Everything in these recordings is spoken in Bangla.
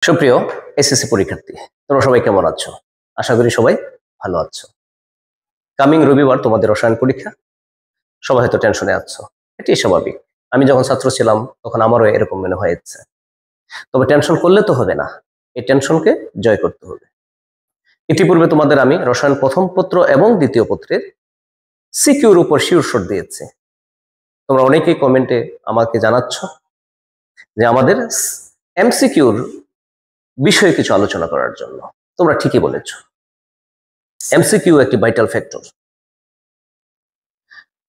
সুপ্রিয় এসএসসি পরীক্ষার্থী, তোমরা সবাই কেমন আছো? আশা করি সবাই ভালো আছো। কামিং রবিবার তোমাদের রসায়ন পরীক্ষা। সবাই হয়তো টেনশনে আছো, এটি স্বাভাবিক। আমি যখন ছাত্র ছিলাম তখন আমারও এরকম মনে হয়েছে। তবে টেনশন করলে তো হবে না, এই টেনশনকে জয় করতে হবে। ইতিপূর্বে তোমাদের আমি রসায়ন প্রথম পত্র এবং দ্বিতীয় পত্রের সিকিউর উপর শিওর শট দিয়েছি। তোমরা অনেকেই কমেন্টে আমাকে জানাচ্ছ যে আমাদের এমসিকিউর বিষয়ে কিছু আলোচনা করার জন্য। তোমরা ঠিকই বলেছ, এমসিকিউ একটি ভাইটাল ফ্যাক্টর।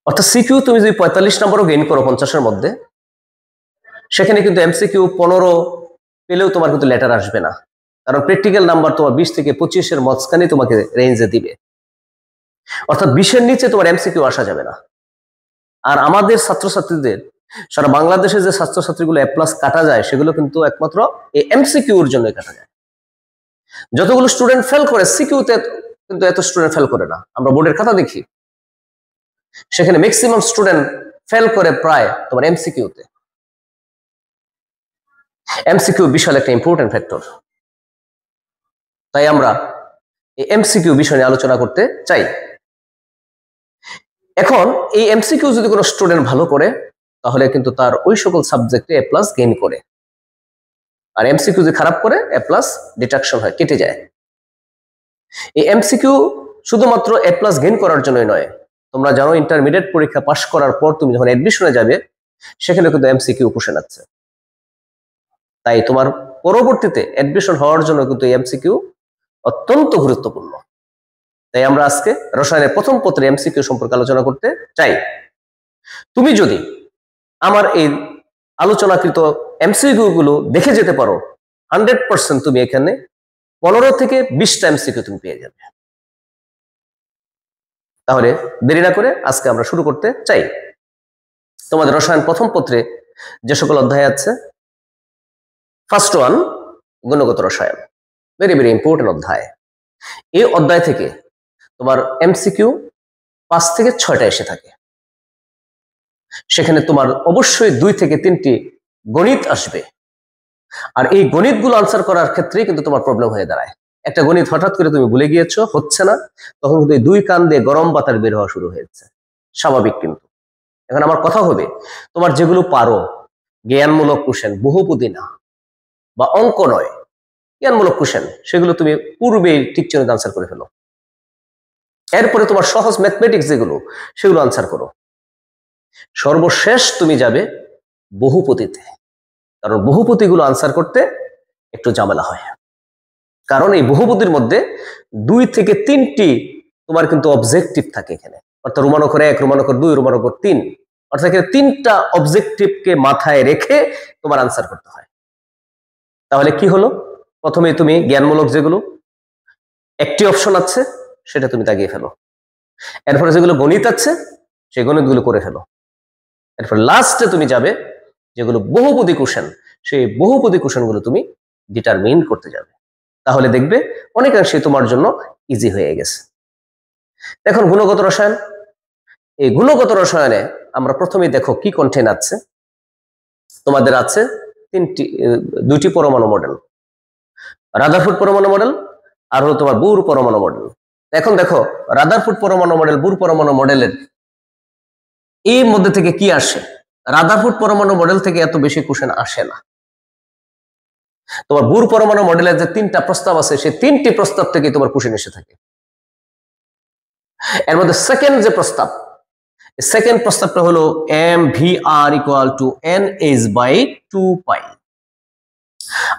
অর্থাৎ সিকিউ তুমি যদি 45 নম্বরও গেইন করো 50-এর মধ্যে, সেখানে কিন্তু এমসিকিউ 15 পেলেও তোমার কিন্তু লেটার আসবে না, কারণ প্র্যাকটিক্যাল নাম্বার তোমার 20 থেকে 25-এর মাঝখানে তোমাকে রেঞ্জে দিবে। অর্থাৎ 20-এর নিচে তোমার এমসিকিউ আসা যাবে না। আর আমাদের ছাত্রছাত্রীদের, সারা বাংলাদেশে যে ছাত্রছাত্রীগুলো এ প্লাস কাটা যায়, সেগুলো কিন্তু একমাত্র এই এমসিকিউর জন্য কাটা যায়। যতগুলো স্টুডেন্ট ফেল করে সিকিউতে কিন্তু এত স্টুডেন্ট ফেল করে না। আমরা বোর্ডের খাতা দেখি, সেখানে ম্যাক্সিমাম স্টুডেন্ট ফেল করে প্রায় তোমার এমসিকিউতে। এমসিকিউ বিশাল একটা ইম্পর্টেন্ট ফ্যাক্টর, তাই আমরা এই এমসিকিউ বিষয় নিয়ে আলোচনা করতে চাই। এখন এই এমসিকিউ যদি কোনো স্টুডেন্ট ভালো করে, তাহলে কিন্তু তার ওই সকল সাবজেক্টে এ প্লাস গেইন করে। আর এমসিকিউ যদি খারাপ করে, এ প্লাস ডিডাকশন হয়, কেটে যায়। এই এমসিকিউ শুধুমাত্র এ প্লাস গেইন করার জন্যই নয়। তোমরা জানো ইন্টারমিডিয়েট পরীক্ষা পাশ করার পর তুমি যখন অ্যাডমিশনে যাবে, সেখানে কিন্তু এমসিকিউ বসে যাচ্ছে। তাই তোমার পরবর্তীতে অ্যাডমিশন হওয়ার জন্য কিন্তু এমসিকিউ অত্যন্ত গুরুত্বপূর্ণ। তাই আমরা আজকে রসায়নের প্রথম পত্রে এমসিকিউ সম্পর্কে আলোচনা করতে চাই। তুমি যদি আমার এই আলোচনাকৃত এমসিকিউ গুলো দেখে যেতে পারো, 100% তুমি এখানে 15 থেকে 20টা এমসিকিউ তুমি পেয়ে যাবে। তাহলে দেরি না করে আজকে আমরা শুরু করতে চাই। তোমাদের রসায়ন প্রথম পত্রে যে সকল অধ্যায় আছে, ফার্স্ট ওয়ান গুণগত রসায়ন, ভেরি ভেরি ইম্পর্টেন্ট অধ্যায়। এই অধ্যায় থেকে তোমার এমসিকিউ 5 থেকে 6টা এসে থাকে। সেখানে তোমার অবশ্যই 2 থেকে 3টি গণিত আসবে। আর এই গণিতগুলো আনসার করার ক্ষেত্রেই কিন্তু তোমার প্রবলেম হয়ে দাঁড়ায়। একটা গণিত হঠাৎ করে তুমি ভুলে গিয়েছো, হচ্ছে না, তখন কিন্তু এই 2 কান দিয়ে গরম বাতাস বের হওয়া শুরু হয়েছে। স্বাভাবিক। কিন্তু এখন আমার কথা হবে, তোমার যেগুলো পারো, জ্ঞানমূলক কোশ্চেন, বহুপদী না বা অঙ্ক নয়, জ্ঞানমূলক কোশ্চেন, সেগুলো তুমি পূর্বেই ঠিক চিহ্নিত আনসার করে ফেলো। এরপরে তোমার সহজ ম্যাথমেটিক্স যেগুলো, সেগুলো আনসার করো। সর্বশেষ তুমি যাবে বহুপদীতে, কারণ বহুপদীগুলো আনসার করতে একটু ঝামেলা হয়। কারণ এই বহুপদীর মধ্যে 2 থেকে 3টি তোমার কিন্তু অবজেক্টিভ থাকে এখানে। অর্থাৎ রোমান অক্ষর 1, রোমান অক্ষর 2, রোমান অক্ষর 3, অর্থাৎ এখানে 3টা অবজেক্টিভকে মাথায় রেখে তোমার আনসার করতে হয়। তাহলে কি হলো, প্রথমে তুমি জ্ঞানমূলক যেগুলো একটি অপশন আছে, সেটা তুমি দাগিয়ে ফেলো। এরপরে যেগুলো গণিত আছে, সেই গণিতগুলো করে ফেলো। এরপর লাস্টে তুমি যাবে যেগুলো বহুপদী কোশ্চেন, সেই বহুপদী কোশ্চেনগুলো তুমি ডিটারমিন করতে যাবে। তাহলে দেখবে অনেকাংশে তোমার জন্য ইজি হয়ে গেছে। এখন গুণগত রসায়ন, এই গুণগত রসায়নে আমরা প্রথমেই দেখো কি কন্টেন্ট আছে। তোমাদের আছে 2টি পরমাণু মডেল, রাদারফোর্ড পরমাণু মডেল আর হলো তোমার বুর পরমাণু মডেল। এখন দেখো রাদারফোর্ড পরমাণু মডেল, বুর পরমাণু মডেলের এর মধ্যে থেকে কি আসে? রাদারফোর্ড পরমাণু মডেল থেকে এত বেশি কোশ্চেন আসে না। তোমার বুর পরমাণু মডেলের যে 3টা প্রস্তাব আছে, সেই 3টি প্রস্তাব থেকে তোমার কোশ্চেন এসে থাকে। এর মধ্যে সেকেন্ড যে প্রস্তাব, সেকেন্ড প্রস্তাবটা হলো mvr = nh/2π।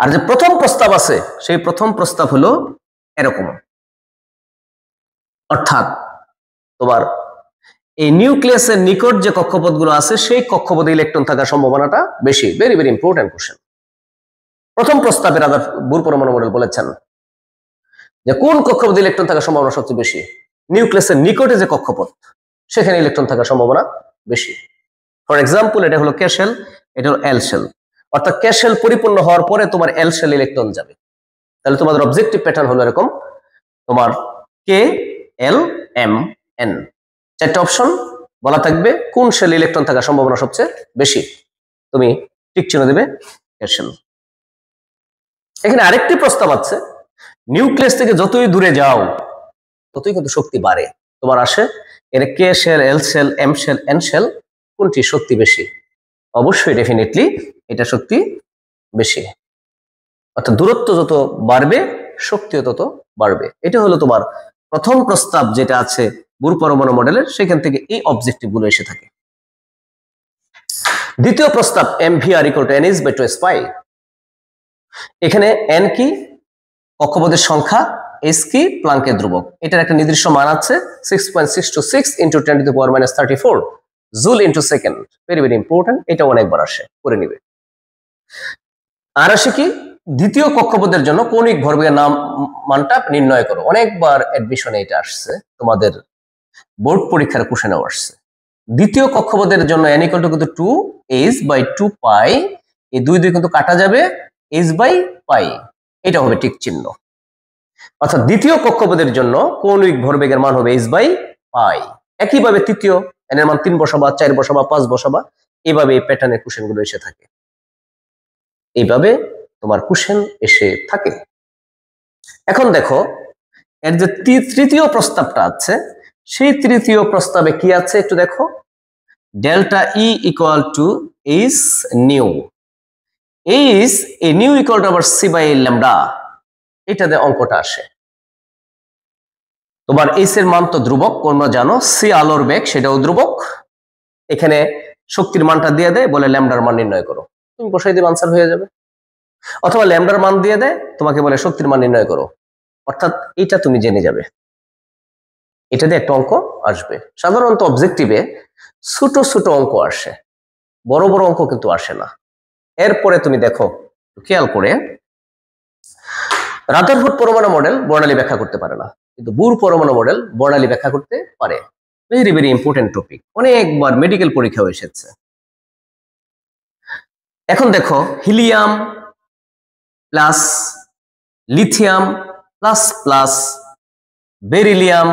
আর যে প্রথম প্রস্তাব আছে, সেই প্রথম প্রস্তাব হলো এরকম। অর্থাৎ তোমার এই নিউক্লিয়াসের নিকট যে কক্ষপথগুলো আছে, সেই কক্ষপথে ইলেকট্রন থাকার সম্ভাবনাটা বেশি। Very very important question. প্রথম প্রস্তাবে বুর পরমাণু মডেল বলেছেন যে কোন কক্ষপথে ইলেকট্রন থাকার সম্ভাবনা সবচেয়ে বেশি? নিউক্লিয়াসের নিকটে যে কক্ষপথ, সেখানে ইলেকট্রন থাকার সম্ভাবনা বেশি। ফর এক্সাম্পল, এটা হলো কে শেল, এটা হলো এল শেল। অর্থাৎ কে শেল পরিপূর্ণ হওয়ার পরে তোমার এল শেল ইলেকট্রন যাবে। তাহলে তোমাদের অবজেক্টিভ প্যাটার্ন হলো এরকম, তোমার কে এল এম এন, 4টা অপশন বলা থাকবে, কোন শেলে ইলেকট্রন থাকার সম্ভাবনা সবচেয়ে বেশি, তুমি টিক চিহ্ন দেবে কে শেল। এখানে আরেকটি প্রস্তাব আছে, নিউক্লিয়াস থেকে যতই দূরে যাও ততই কিন্তু শক্তি বাড়ে। তোমার আসে এর K shell, L shell, M shell, N shell, কোনটি শক্তি বেশি? অবশ্যই ডেফিনেটলি এটা শক্তি বেশি। অর্থাৎ দূরত্ব যত বাড়বে শক্তিও তত বাড়বে। এটা হলো তোমার প্রথম প্রস্তাব যেটা আছে বুর পরমাণু মডেলের, সেখান থেকে এই অবজেক্টিভ গুলো এসে থাকে। দ্বিতীয় প্রস্তাব mvr equal to n is by 2s pi। এখানে n কি? কক্ষপথের সংখ্যা, s কি? প্লাঙ্কের ধ্রুবক। এটার একটা নির্দিষ্ট মান আছে 6.626 into 10 to the power minus 34 joule into second. Very very important, এটা অনেকবার আসে, করে নিবে। আর আসে কি? দ্বিতীয় কক্ষপথের জন্য কৌণিক ভরবেগের মানটা নির্ণয় করো। অনেকবার অ্যাডমিশনে এটা আসছে, তোমাদের বোর্ড পরীক্ষার কোশ্চেনেও আসছে। দ্বিতীয় কক্ষপথের জন্য n equal to 2h by 2 pi, এই দুই কিন্তু কাটা যাবে, h by pi, এটা হবে ঠিক চিহ্ন। অর্থাৎ দ্বিতীয় কক্ষপথের জন্য কৌণিক ভরবেগের মান হবে h by pi। একইভাবে তৃতীয়, n এর মান 3 বসাবা, 4 বসাবা, 5 বসাবা, এইভাবে এই প্যাটার্নের কোশ্চেন গুলো এসে থাকে। এইভাবে তোমার কোশ্চেন এসে থাকে। এখন দেখো এর যে তৃতীয় প্রস্তাবটা আছে, সেই তৃতীয় প্রস্তাবে কি আছে একটু দেখো। Delta E equal to H new, H a new equal to আবার সি বাই ল্যামডা, এটাতে অঙ্কটা আসে। তোমার এইচ এর মান তো ধ্রুবক, তোমরা জানো, সি আলোর বেগ, সেটাও ধ্রুবক। এখানে শক্তির মানটা দিয়ে দেয়, বলে ল্যামডার মান নির্ণয় করো, তুমি বসাই দিবে, আনসার হয়ে যাবে। অথবা ল্যামডার মান দিয়ে দেয়, তোমাকে বলে শক্তির মান নির্ণয় করো, অর্থাৎ এটা তুমি জেনে যাবে। এটা দিয়ে একটা অঙ্ক আসবে। সাধারণত অবজেক্টিভে ছোট ছোট অঙ্ক আসে, বড় বড় অঙ্ক কিন্তু আসে না। এরপরে তুমি দেখো খেয়াল করে, রাদারফোর্ড পরমাণু মডেল বর্ণালী ব্যাখ্যা করতে পারে না, কিন্তু বুর পরমাণু মডেল বর্ণালী ব্যাখ্যা করতে পারে। ভেরি ভেরি ইম্পর্টেন্ট টপিক, অনেকবার মেডিকেল পরীক্ষাও এসেছে। এখন দেখো helium plus lithium plus plus beryllium,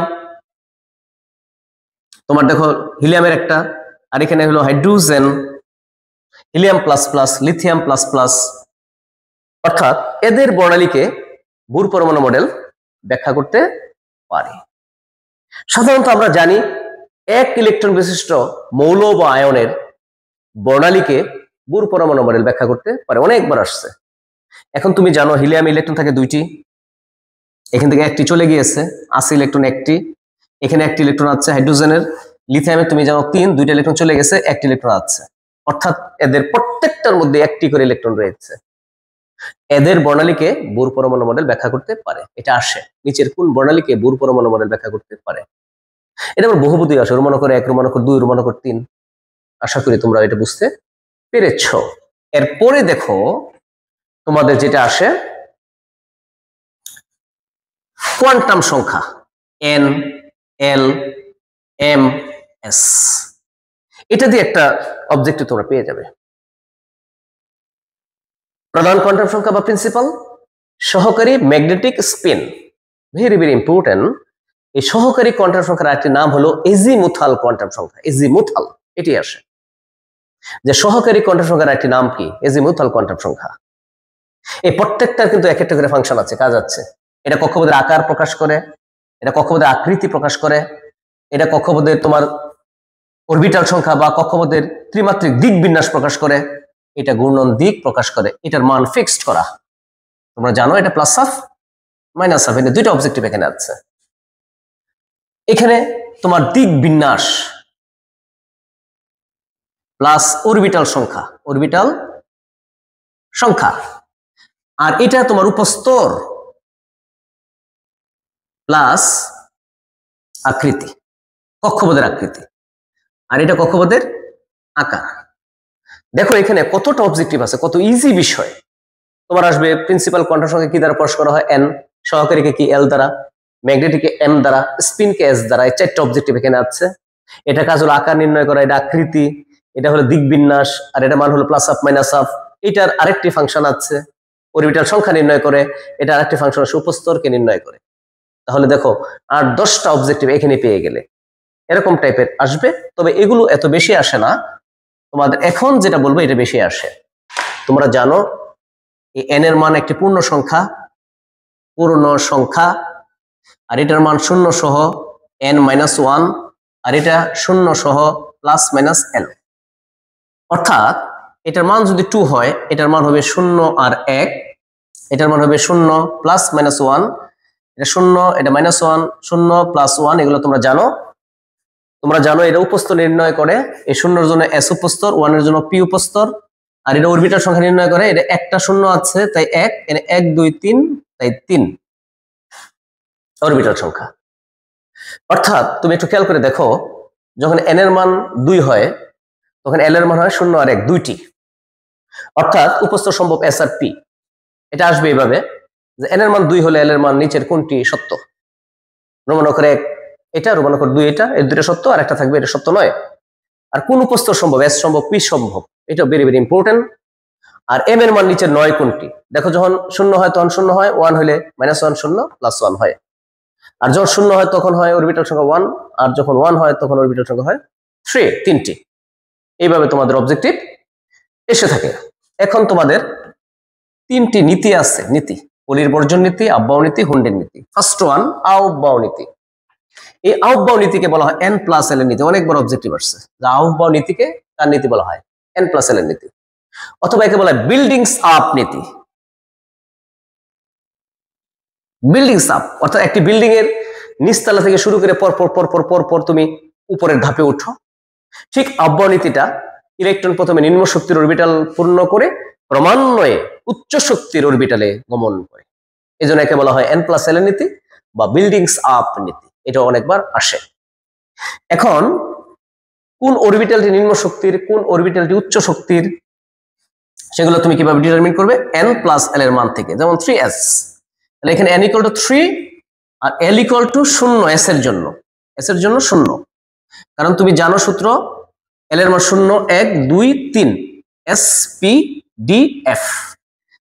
তোমার দেখো হিলিয়ামের একটা, আর এখানে হলো hydrogen, helium plus plus, lithium plus plus, অর্থাৎ এদের বর্ণালীকে বুর পরমাণু মডেল ব্যাখ্যা করতে পারে। সাধারণত আমরা জানি এক ইলেকট্রন বিশিষ্ট মৌল বা আয়নের বর্ণালীকে বুর পরমাণু মডেল ব্যাখ্যা করতে পারে, অনেকবার আসছে। এখন তুমি জানো হিলিয়াম ইলেকট্রন থাকে দুইটি, এখান থেকে একটি চলে গিয়েছে, আছে ইলেকট্রন একটি, এখানে একটি ইলেকট্রন আছে হাইড্রোজেনের। লিথিয়ামে তুমি জানো 3, দুইটা ইলেকট্রন চলে গেছে, একটি ইলেকট্রন আছে, অর্থাৎ এদের প্রত্যেকটার মধ্যে একটি করে ইলেকট্রন রয়েছে। এদের বর্ণালীকে বুর পরমাণু মডেল ব্যাখ্যা করতে পারে। এটা আসে নিচের কোন বর্ণালীকে বুর পরমাণু মডেল ব্যাখ্যা করতে পারে। এটা আবার বহুপদী আসে, রোমান অক্ষর 1, রোমান অক্ষর 2, রোমান অক্ষর 3। আশা করি তোমরা এটা বুঝতে পেরেছ। এরপরে দেখো তোমাদের যেটা আসে কোয়ান্টাম সংখ্যা n, l, m, s, এটা দিয়ে একটা অবজেক্টিভ তোমরা পেয়ে যাবে। প্রধান কোয়ান্টাম সংখ্যা বা প্রিন্সিপাল, সহকারী magnetic spin, very very important. এই সহকারী কোয়ান্টাম সংখ্যার একটি নাম হলো এজিমুথাল কোয়ান্টাম সংখ্যা, এজিমুথাল, এটি আসে। যে সহকারী কোয়ান্টাম সংখ্যার একটি নাম কি? এজিমুথাল কোয়ান্টাম সংখ্যা। এই প্রত্যেকটার কিন্তু এক একটা করে ফাংশন আছে, কাজ আছে। এটা কক্ষপথের আকার প্রকাশ করে, এটা কক্ষপথের আকৃতি প্রকাশ করে, এটা কক্ষপথের তোমার অরবিটাল সংখ্যা বা কক্ষপথের ত্রিমাত্রিক দিক বিন্যাস প্রকাশ করে, এটা ঘূর্ণন দিক প্রকাশ করে। এটার মান ফিক্সড করা, তোমরা জানো এটা প্লাস হাফ মাইনাস হাফ, এটা দুইটা অবজেক্টিভ এখানে আছে। এখানে তোমার দিক বিন্যাস প্লাস অরবিটাল সংখ্যা, অরবিটাল সংখ্যা, আর এটা তোমার উপস্তর প্লাস আকৃতি, কক্ষপথের আকৃতি, আর এটা কক্ষপথের আকার। দেখো এখানে কতটা অবজেক্টিভ আছে, কত ইজি বিষয়। তোমার আসবে প্রিন্সিপাল কোয়ান্টাম সংখ্যা কি দ্বারা প্রকাশ করা হয়? n, সহকারীকে কি l দ্বারা, ম্যাগনেটিকে m দ্বারা, স্পিনকে s দ্বারা। এই চারটা অবজেক্টিভ এখানে আছে। এটা কাজ হলো আকার নির্ণয় করা, এটা আকৃতি, এটা হলো দিক বিন্যাস, আর এটা মান হলো প্লাস হাফ মাইনাস হাফ। এটার আরেকটি ফাংশন আছে অরবিটাল সংখ্যা নির্ণয় করে, এটা আরেকটি ফাংশন আছে উপস্তরকে নির্ণয় করে। তাহলে দেখো 8-10টা অবজেক্টিভ এখানে পেয়ে গেলে, এরকম টাইপের আসবে। তবে এগুলো এত বেশি আসে না, তোমাদের এখন যেটা বলবো এটা বেশি আসে। তোমরা জানো এই n এর মান একটি পূর্ণ সংখ্যা, আর এটার মান 0 সহ n-1, আর এটা 0 সহ +-l। অর্থাৎ এটার মান যদি 2 হয়, এটার মান হবে 0 আর 1, এটার মান হবে 0 +-1, এটা 0, এটা -1, 0 +1, এগুলো তোমরা জানো এটা উপস্তর নির্ণয় করে। এই 0 এর জন্য s উপস্তর, 1 এর জন্য p উপস্তর, আর এটা অরবিটাল সংখ্যা নির্ণয় করে। এটা একটা 0 আছে তাই 1, এখানে 1 2 3 তাই 3 অরবিটাল সংখ্যা। অর্থাৎ তুমি একটু খেয়াল করে দেখো, যখন n এর মান 2 হয় তখন l এর মান হয় 0 আর 1 দুইটি। অর্থাৎ উপস্তর সম্ভব s আর p। এটা আসবে এইভাবে যে n এর মান 2 হলে l এর মান নিচের কোনটি সত্য? রোমান অক্ষর 1 এটা, রোমান অক্ষর 2 এটা, এর দুটো সত্য আর একটা থাকবে এটা সত্য নয়। আর কোন উপস্তর সম্ভব? s সম্ভব, p সম্ভব। এটা ভেরি ভেরি ইম্পর্টেন্ট। আর m এর মান নিচের 9 কোনটি? দেখো যখন 0 হয় তখন 0 হয়, 1 হলে -1 0 +1 হয়। আর যখন 0 হয় তখন হয় অরবিটাল সংখ্যা 1, আর যখন 1 হয় তখন অরবিটাল সংখ্যা হয় 3, তিনটি। এইভাবে তোমাদের অবজেক্টিভ এসে থাকে। এখন তোমাদের তিনটি নীতি আছে, নীতি: পলির বর্জন নীতি, আহ্বাও নীতি, হুন্ডের নীতি। ফার্স্ট ওয়ান, আহ্বাও নীতি। এই আহ্বাও নীতিকে বলা হয় n+l এর নীতি। অনেকবার অবজেক্টিভ আসছে যে আহ্বাও নীতিকে কার নীতি বলা হয়? n+l এর নীতি, অথবা একে বলা হয় বিল্ডিংস আপ নীতি। বিল্ডিংস আপ অর্থাৎ একটি বিল্ডিং এর নিচতলা থেকে শুরু করে পর তুমি উপরের ধাপে উঠো। ঠিক আহ্বাও নীতিটা ইলেকট্রন প্রথমে নিম্ন শক্তির অরবিটাল পূর্ণ করে ক্রমান্বয়ে উচ্চ শক্তির অরবিটালে গমন করে। এই জন্য একে বলা হয় n+l এর নীতি বা বিল্ডিংস আপ নীতি। এটা অনেকবার আসে। এখন কোন অরবিটালটি নিম্ন শক্তির, কোন অরবিটালটি উচ্চ শক্তির, সেগুলো তুমি কিভাবে ডিটারমিন করবে? n+l এর মান থেকে। যেমন 3s, তাহলে এখানে n = 3 আর l = 0 s এর জন্য। s এর জন্য 0, কারণ তুমি জানো সূত্র, l এর মান 0 1 2 3 s p d f।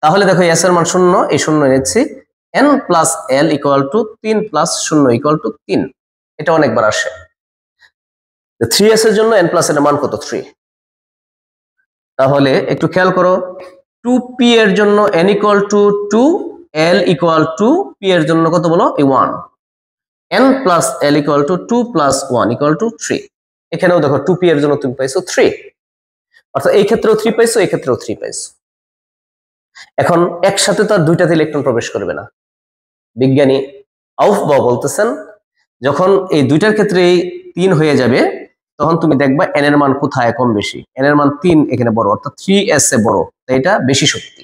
তাহলে দেখো s এর মান 0, এই 0 এনেছি, n+l = 3 + 0 = 3। এটা অনেকবার আসে। 3s এর জন্য n+l এর মান কত? 3। তাহলে একটু খেয়াল করো, 2p এর জন্য n = 2, l = p এর জন্য কত বলো? 1। n+l = 2 + 1 = 3। এখানেও দেখো 2p এর জন্য তুমি পাইছো 3, অর্থাৎ এই ক্ষেত্রেও 3 পাইছো, এই ক্ষেত্রেও 3 পাইছো। এখন একসাথে তো আর দুইটাতে ইলেকট্রন প্রবেশ করবে না। বিজ্ঞানী আউফবাউ বলতেছেন, যখন এই দুইটার ক্ষেত্রে 3 হয়ে যাবে তখন তুমি দেখবা n এর মান কোথায় কম বেশি। n এর মান 3 এখানে বড়, অর্থাৎ 3s এ বড়, তাই এটা বেশি শক্তি,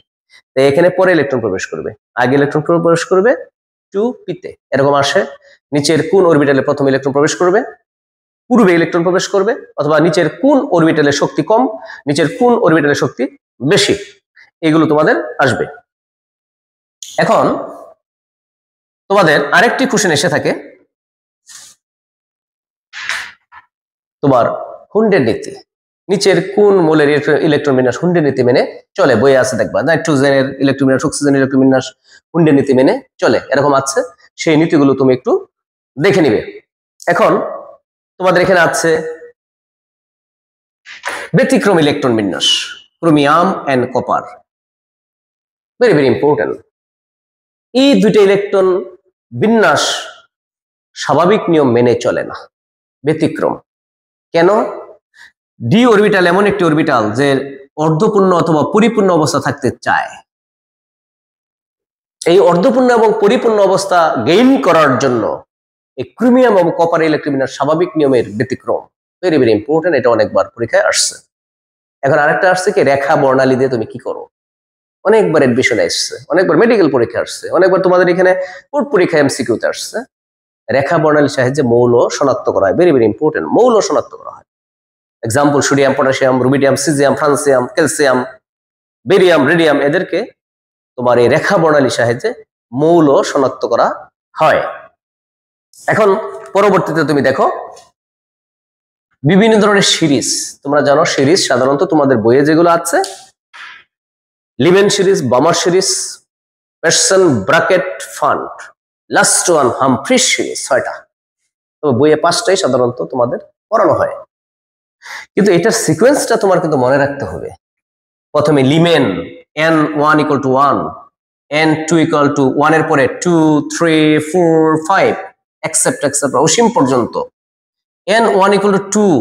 তাই এখানে পরে ইলেকট্রন প্রবেশ করবে। আগে ইলেকট্রন প্রবেশ করবে 2p তে। এরকম আসে, নিচের কোন অরবিটালে প্রথম ইলেকট্রন প্রবেশ করবে, পূর্বে ইলেকট্রন প্রবেশ করবে, অথবা নিচের কোন অরবিটালে শক্তি কম, নিচের কোন অরবিটালে শক্তি বেশি, এগুলো তোমাদের আসবে। এখন তোমাদের আরেকটি কোশ্চেন এসে থাকে, তোমার হুন্ডের নীতি। নিচের কোন মৌলের ইলেকট্রন বিন্যাস হুন্ডের নীতি মেনে চলে? বইয়ে আছে দেখবা, নাইট্রোজেনের ইলেকট্রন বিন্যাস, অক্সিজেনের ইলেকট্রন বিন্যাস হুন্ডের নীতি মেনে চলে, এরকম আছে। সেই নীতিগুলো তুমি একটু দেখে নিবে। এখন তোমাদের এখানে আছে ব্যতিক্রম ইলেকট্রন বিন্যাস, chromium and copper. Very very important. এই দুইটা ইলেকট্রন বিন্যাস স্বাভাবিক নিয়ম মেনে চলে না, ব্যতিক্রম। কেন? ডি অরবিটাল এমন একটি অরবিটাল যে অর্ধপূর্ণ অথবা পরিপূর্ণ অবস্থা থাকতে চায়। এই অর্ধপূর্ণ এবং পরিপূর্ণ অবস্থা গেইন করার জন্য এই ক্রোমিয়াম এবং কপার ইলেকট্রন বিন্যাস স্বাভাবিক নিয়মের ব্যতিক্রম। ভেরি ভেরি ইম্পর্টেন্ট, এটা অনেকবার পরীক্ষায় আসছে। এখন আরেকটা আসছে কি, রেখা বর্ণালী দিয়ে তুমি কি করো। অনেকবার এডমিশন আসছে, অনেকবার মেডিকেল পরীক্ষা আসছে, অনেকবার তোমাদের এখানে বোর্ড পরীক্ষা এমসিকিউতে আসছে। রেখা বর্ণালীর সাহায্যে মৌল শনাক্ত করা হয়। ভেরি ভেরি ইম্পর্টেন্ট, মৌল শনাক্ত করা হয়। Example, sodium, potassium, rubidium, caesium, francium, calcium, barium, radium, এদেরকে তোমার এই রেখা বর্ণালীর সাহায্যে মৌল শনাক্ত করা হয়। এখন পরবর্তীতে তুমি দেখো বিভিন্ন ধরনের সিরিজ। তোমরা জানো সিরিজ সাধারণত তোমাদের বইয়ে যেগুলো আছে, Lyman series, Balmer series, Paschen, Brackett, Pfund, last one Humphreys series, 6টা। তবে বইয়ে 5টাই সাধারণত তোমাদের পড়ানো হয়। কিন্তু এটার সিকোয়েন্সটা তোমার কিন্তু মনে রাখতে হবে। প্রথমে লিমেন, n1 equal to 1, n2 equal to 1 এর পরে 2 3 4 5 except অসীম পর্যন্ত, n1 equal to 2,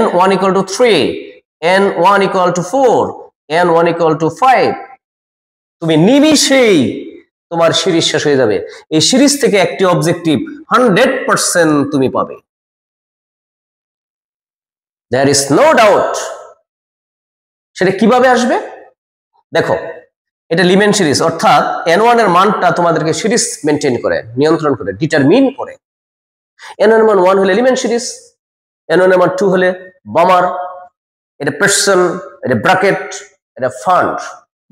n1 equal to 3, n1 equal to 4, n1 equal to 5, তুমি নিমিষেই তোমার সিরিজ শেষ হয়ে যাবে। এই সিরিজ থেকে একটি অবজেক্টিভ 100% তুমি পাবে, there is no doubt। সেটা কিভাবে আসবে দেখো, এটা লিমেন সিরিজ, অর্থাৎ n1 এর মানটা তোমাদেরকে সিরিজ মেনটেন করে, নিয়ন্ত্রণ করে, ডিটারমিন করে। n1 এর মান 1 হলে লিমেন সিরিজ, n1 এর মান 2 হলে বামার, এটা পার্সন, এটা ব্র্যাকেট, এটা ফান্ড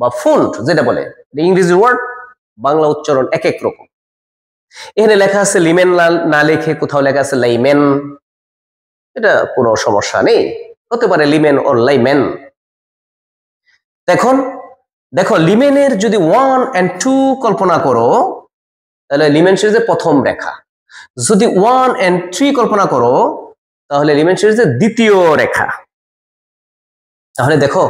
বা ফুন্ড যেটা বলে, এটা ইংরেজি ওয়ার্ড, বাংলা উচ্চারণ এক এক রকম। এখানে লেখা আছে লিমেন, না লিখে কোথাও লেখা আছে লাইমেন, এটা কোনো সমস্যা নেই, হতে পারে লিমেন অর লাইমেন। এখন দেখো, লিমেনের যদি 1 and 2 কল্পনা করো তাহলে লিমেন সিরিজের প্রথম রেখা, যদি 1 and 3 কল্পনা করো তাহলে লিমেন সিরিজের দ্বিতীয় রেখা। তাহলে দেখো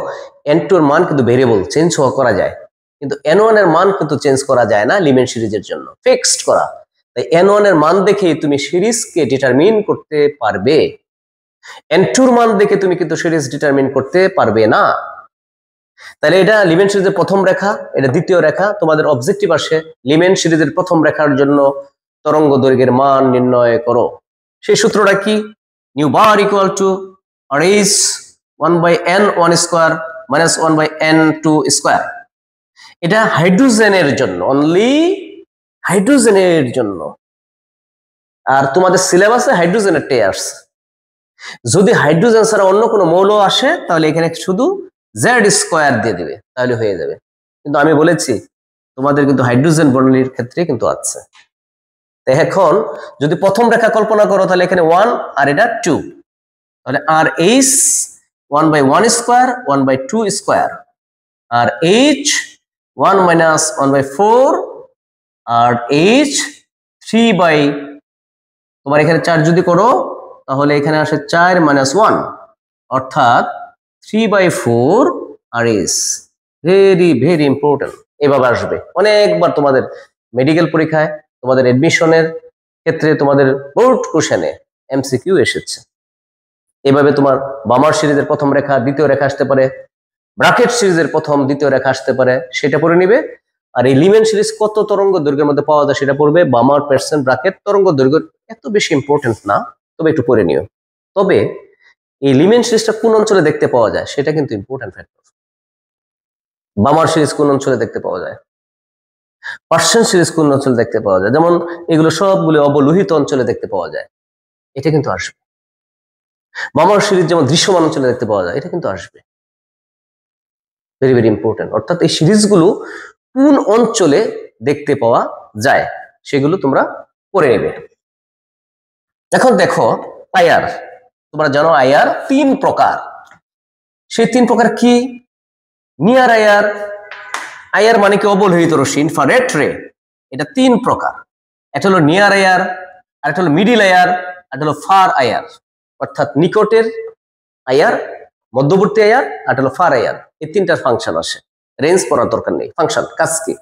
n2 এর মান কিন্তু ভেরিয়েবল, চেঞ্জ করা যায়, কিন্তু n1 এর মান কিন্তু চেঞ্জ করা যায় না লিমেন সিরিজের জন্য, ফিক্সড করা। তাই n1 এর মান দেখে তুমি সিরিজকে ডিটারমিন করতে পারবে, n2 এর মান দেখে তুমি কিন্তু সিরিজ ডিটারমিন করতে পারবে না। তাহলে এটা লিমেন সিরিজের প্রথম রেখা, এটা দ্বিতীয় রেখা। তোমাদের অবজেক্টিভ আসে লিমেন সিরিজের প্রথম রেখার জন্য তরঙ্গ দৈর্ঘ্যের মান নির্ণয় করো। সেই সূত্রটা কি? Nu bar equal to R is 1/n1 square minus 1/n2 square. এটা হাইড্রোজেনের জন্য, অনলি হাইড্রোজেনের জন্য। আর তোমাদের সিলেবাসে হাইড্রোজেনের টেয়ার্স, যদি হাইড্রোজেন ছাড়া অন্য কোনো মৌল আসে তাহলে এখানে শুধু জেড স্কয়ার দিয়ে দিবে, তাহলে হয়ে যাবে। কিন্তু আমি বলেছি তোমাদের কিন্তু হাইড্রোজেন বর্ণনীর ক্ষেত্রে কিন্তু আছে। এখন যদি প্রথম রেখা কল্পনা করো তাহলে এখানে 1 আর এটা 2, তাহলে আর এইচ 1/1 স্কয়ার 1/2 স্কয়ার, আর এইচ 1 মাইনাস 1/4, আর এইচ 3 তোমার এখানে 4 যদি করো তাহলে এখানে আসে 4 মাইনাস 1, অর্থাৎ 3/4 আর ইস ভেরি ভেরি ইম্পর্টেন্ট। এভাবে আসবে অনেকবার তোমাদের মেডিকেল পরীক্ষায়, তোমাদের এডমিশনের ক্ষেত্রে, তোমাদের বোর্ড কোশ্চেনে এমসিকিউ এসেছে। এভাবে তোমার বামার সিরিজের প্রথম রেখা দ্বিতীয় রেখা আসতে পারে, ব্র্যাকেট সিরিজের প্রথম দ্বিতীয় রেখা আসতে পারে, সেটা পড়ে নিবে। আর এই লিমেন সিরিজ কত তরঙ্গ দৈর্ঘ্যের মধ্যে পাওয়া যায় সেটা পড়বে। বামার পার্সেন্ট ব্র্যাকেট তরঙ্গ দৈর্ঘ্য এত বেশি ইম্পর্টেন্ট না, তবে একটু পড়ে নিও। তবে এই লিমেন সিরিজটা কোন অঞ্চলে দেখতে পাওয়া যায় সেটা কিন্তু ইম্পর্টেন্ট ফ্যাক্টর। বামার সিরিজ কোন অঞ্চলে দেখতে পাওয়া যায়, পার্সিয়ান সিরিজ কোন অঞ্চলে দেখতে পাওয়া যায়, যেমন এগুলো সবগুলো অবলোহিত অঞ্চলে দেখতে পাওয়া যায়, এটা কিন্তু আসবে। বামার সিরিজ যেমন দৃশ্যমান অঞ্চলে দেখতে পাওয়া যায়, এটা কিন্তু আসবে। Very very important. অর্থাৎ এই সিরিজগুলো কোন অঞ্চলে দেখতে পাওয়া যায় সেগুলো তোমরা পড়ে নেবে। এখন দেখো আইআর, তোমরা জানো আইআর 3 প্রকার। সেই 3 প্রকার কি? নিয়ার আইআর, আইআর মানে কি অবলোহিত রশ্মি, ইনফ্রারেড রে। এটা 3 প্রকার, একটা হলো নিয়ার আইআর, আরেকটা হলো মিডিল আইআর, আরেকটা হলো ফার আইআর। অর্থাৎ নিকটের আইআর, মধ্যবর্তী আইআর, আর হলো ফার আইআর। এই 3টার ফাংশন আসে, রেঞ্জ পড়ার দরকার নেই। ফাংশন কাজ কি?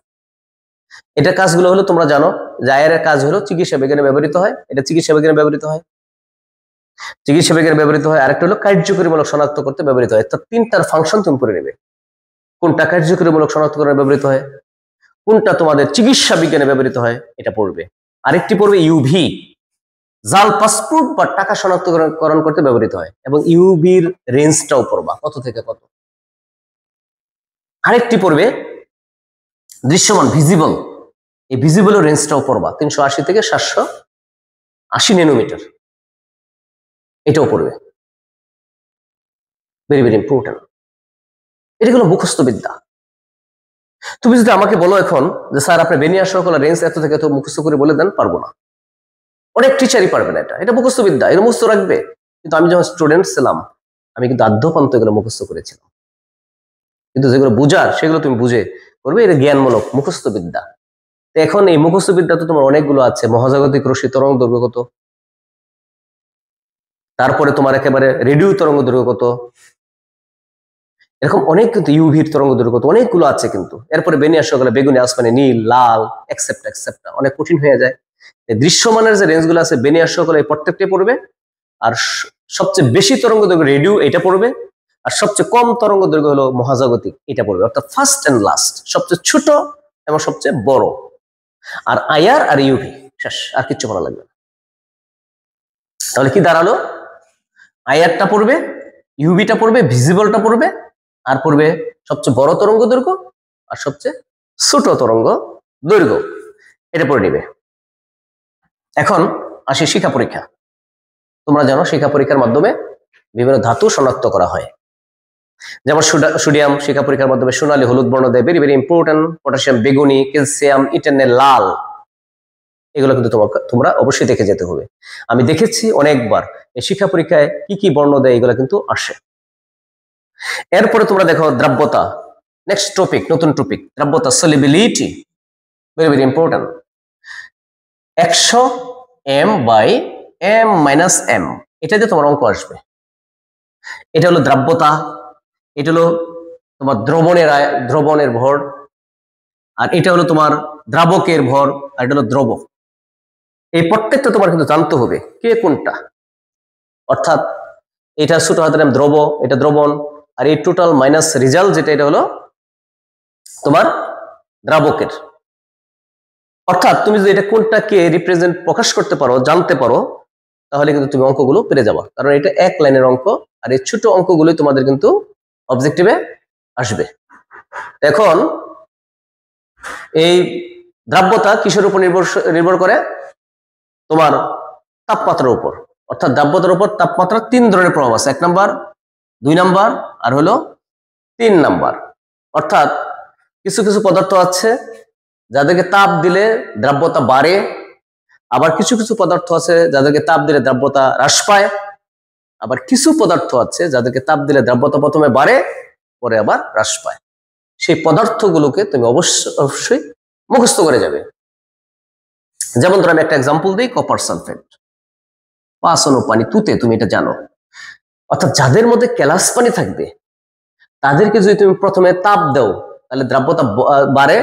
এটা কাজগুলো হলো তোমরা জানো যে আইআর এর কাজ হলো চিকিৎসা বিজ্ঞানে ব্যবহৃত হয়, এটা চিকিৎসা বিজ্ঞানে ব্যবহৃত হয়, চিকিৎসা বিজ্ঞানে ব্যবহৃত হয়। আরেকটা হলো কার্যকরীমূলক শনাক্ত করতে ব্যবহৃত হয়। তো 3টার ফাংশন তুমি করে নেবে, কোনটা কার্যকরীমূলক শনাক্তকরণে ব্যবহৃত হয়, কোনটা তোমাদের চিকিৎসা বিজ্ঞানে ব্যবহৃত হয়, এটা পড়বে। আরেকটি পড়বে ইউভি, জাল পাসপোর্ট বা টাকা শনাক্তকরণ করতে ব্যবহৃত হয়, এবং ইউভির রেঞ্জটাও পড়বা কত থেকে কত। আরেকটি পড়বে দৃশ্যমান, ভিজিবল, এই ভিজিবলের রেঞ্জটাও পড়বা 380 থেকে 780 ন্যানোমিটার, এটাও পড়বে। Very very important. এটা হলো মুখস্থ বিদ্যা। তুমি যদি আমাকে বলো এখন যে স্যার আপনি বেনিয়ার সকলের রেঞ্জ এত থেকে এত মুখস্থ করে বলে দেন, পারবো না। অনেক টিচারই পারবে না, এটা মুখস্থ বিদ্যা, এটা মুখস্থ রাখবে। কিন্তু আমি যখন স্টুডেন্ট ছিলাম আমি কিন্তু আদ্যপান্ত এগুলো মুখস্থ করেছিলাম। কিন্তু যেগুলো বুঝার সেগুলো তুমি বুঝে করবে, এটা জ্ঞানমূলক মুখস্থ বিদ্যা। তো এখন এই মুখস্থ বিদ্যা তো তোমার অনেকগুলো আছে, মহাজাগতিক রশ্মি তরঙ্গ দৈর্ঘ্য কত, তারপরে তোমার একেবারে রেডিও তরঙ্গ দৈর্ঘ্য কত, এরকম অনেক কিন্তু ইউভির তরঙ্গ দৈর্ঘ্য অনেকগুলো আছে কিন্তু। এরপরে বেনিয়ার সকলে বেগুনি, আসমানি, নীল, লাল, এক্সেপ্ট অনেক কঠিন হয়ে যায়। দৃশ্যমানের যে রেঞ্জগুলো আছে বেনিয়ার সকলে প্রত্যেকটাই পড়বে। আর সবচেয়ে বেশি তরঙ্গ দৈর্ঘ্য রেডিও এটা পড়বে, আর সবচেয়ে কম তরঙ্গ দৈর্ঘ্য হলো মহাজাগতিক এটা পড়বে। অর্থাৎ ফার্স্ট এন্ড লাস্ট, সবচেয়ে ছোট এবং সবচেয়ে বড়। আর আইআর আর ইউভি শেষ, আর কিচ্ছু বলা লাগবে না। তাহলে কি দাঁড়ালো? আইআরটা পড়বে, ইউভিটা পড়বে, ভিজিবলটা পড়বে, আর পড়বে সবচেয়ে বড় তরঙ্গ দৈর্ঘ্য আর সবচেয়ে ছোট তরঙ্গ দৈর্ঘ্য, এটা পড়ে নিবে। এখন আসি শিক্ষা পরীক্ষা। তোমরা জানো শিক্ষা পরীক্ষার মাধ্যমে বিভিন্ন ধাতু শনাক্ত করা হয়। যেমন সোডিয়াম শিক্ষা পরীক্ষার মাধ্যমে সোনালী হলুদ বর্ণ দেয়, ভেরি ভেরি ইম্পর্টেন্ট। পটাশিয়াম বেগুনি, ক্যালসিয়াম ইটারনে লাল, এগুলো কিন্তু তোমরা অবশ্যই দেখে যেতে হবে। আমি দেখেছি অনেকবার এই শিক্ষা পরীক্ষায় কি কি বর্ণ দেয়, এগুলো কিন্তু আসে। এরপরে তোমরা দেখো দ্রাব্যতা, নেক্সট টপিক, নতুন টপিক, দ্রাব্যতা solubility, very very important. 100 m/m-m, এটা দিয়ে তোমার অঙ্ক আসবে। এটা হলো দ্রাব্যতা, এটা হলো তোমার দ্রবণের ভর, আর এটা হলো তোমার দ্রাবকের ভর, আর এটা হলো দ্রবক। এই প্রত্যেকটা তোমার কিন্তু জানতে হবে কে কোনটা। অর্থাৎ এটা ছোট হাতের নাম দ্রব, এটা দ্রবণ, আর এই টোটাল মাইনাস রেজাল্ট যেটা, এটা হলো তোমার দ্রাবকের। অর্থাৎ তুমি যদি এটা কোনটাকে রিপ্রেজেন্ট প্রকাশ করতে পারো, জানতে পারো, তাহলে কিন্তু তুমি অঙ্কগুলো পেরে যাবা। কারণ এটা এক লাইনের অঙ্ক, আর এই ছোট অঙ্কগুলো তোমাদের কিন্তু অবজেক্টিভে আসবে। এখন এই দ্রাব্যতা কিসের উপর নির্ভর করে? তোমার তাপমাত্রার উপর। অর্থাৎ দ্রাব্যতার উপর তাপমাত্রা 3 ধরনের প্রভাব আছে, 1 নাম্বার, 2 নাম্বার, আর হলো 3 নাম্বার। অর্থাৎ কিছু কিছু পদার্থ আছে যাদেরকে তাপ দিলে দ্রাব্যতা বাড়ে, আবার কিছু কিছু পদার্থ আছে যাদেরকে তাপ দিলে দ্রাব্যতা হ্রাস পায়, আবার কিছু পদার্থ আছে যাদেরকে তাপ দিলে দ্রাব্যতা প্রথমে বাড়ে পরে আবার হ্রাস পায়। সেই পদার্থগুলোকে তুমি অবশ্যই মুখস্থ করে যাবে। যেমন ধরো আমি একটা এক্সাম্পল দিই, কপার সালফেট 5 অনু পানি তুতে, তুমি এটা জানো। অর্থাৎ যাদের মধ্যে কেলাস পানি থাকবে তাদেরকে যদি তুমি প্রথমে তাপ দাও তাহলে দ্রাব্যতা বাড়ে,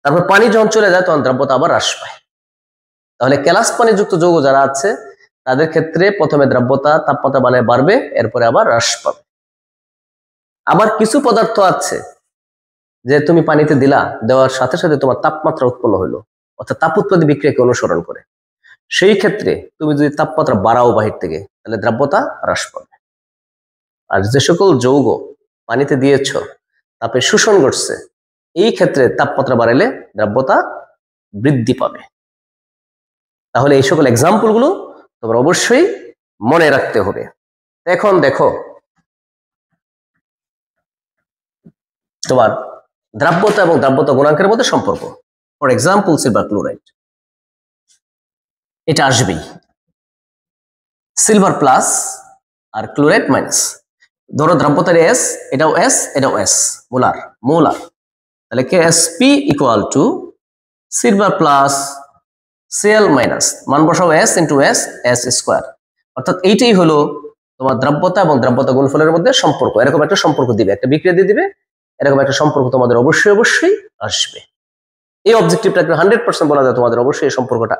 তারপর পানি যখন চলে যায় তখন দ্রাব্যতা আবার হ্রাস পায়। তাহলে কেলাস পানি যুক্ত যৌগ যারা আছে তাদের ক্ষেত্রে প্রথমে দ্রাব্যতা তাপমাত্রা বাড়বে, এরপরে আবার হ্রাস পাবে। আবার কিছু পদার্থ আছে যে তুমি পানিতে দিলা, দেওয়ার সাথে সাথে তোমার তাপমাত্রা উৎপন্ন হইলো, অর্থাৎ তাপ উৎপাদী বিক্রিয়াকে অনুসরণ করে। সেই ক্ষেত্রে তুমি যদি তাপমাত্রা বাড়াও বাহির থেকে, তাহলে দ্রাব্যতা হ্রাস পাবে। আর যে সকল যৌগ পানিতে দিয়েছ তাপে শোষণ ঘটছে, এই ক্ষেত্রে তাপমাত্রা বাড়ালে দ্রাব্যতা বৃদ্ধি পাবে। তাহলে এই সকল এক্সাম্পল গুলো তোমার অবশ্যই মনে রাখতে হবে। এখন দেখো তোমার দ্রাব্যতা এবং দ্রাব্যতা গুণাঙ্কের মধ্যে সম্পর্ক। ফর এক্সাম্পল সিলভার ক্লোরাইড, এটা আসবেই, সিলভার প্লাস আর ক্লোরাইড মাইনাস। ধরো দ্রাব্যতার এস, এটাও এস, এটাও এস, মোলার। তাহলে KSP equal to silver plus Cl minus, মান বসাও S ইন্টু S স্কোয়ার। অর্থাৎ এইটাই হলো তোমার দ্রাব্যতা এবং দ্রাব্যতা গুণফলের মধ্যে সম্পর্ক। এরকম একটা সম্পর্ক দিবে, একটা বিক্রিয়া দিয়ে দিবে, এরকম একটা সম্পর্ক তোমাদের অবশ্যই আসবে। এই অবজেক্টিভটাকে 100% বলা যায়, তোমাদের অবশ্যই এই সম্পর্কটা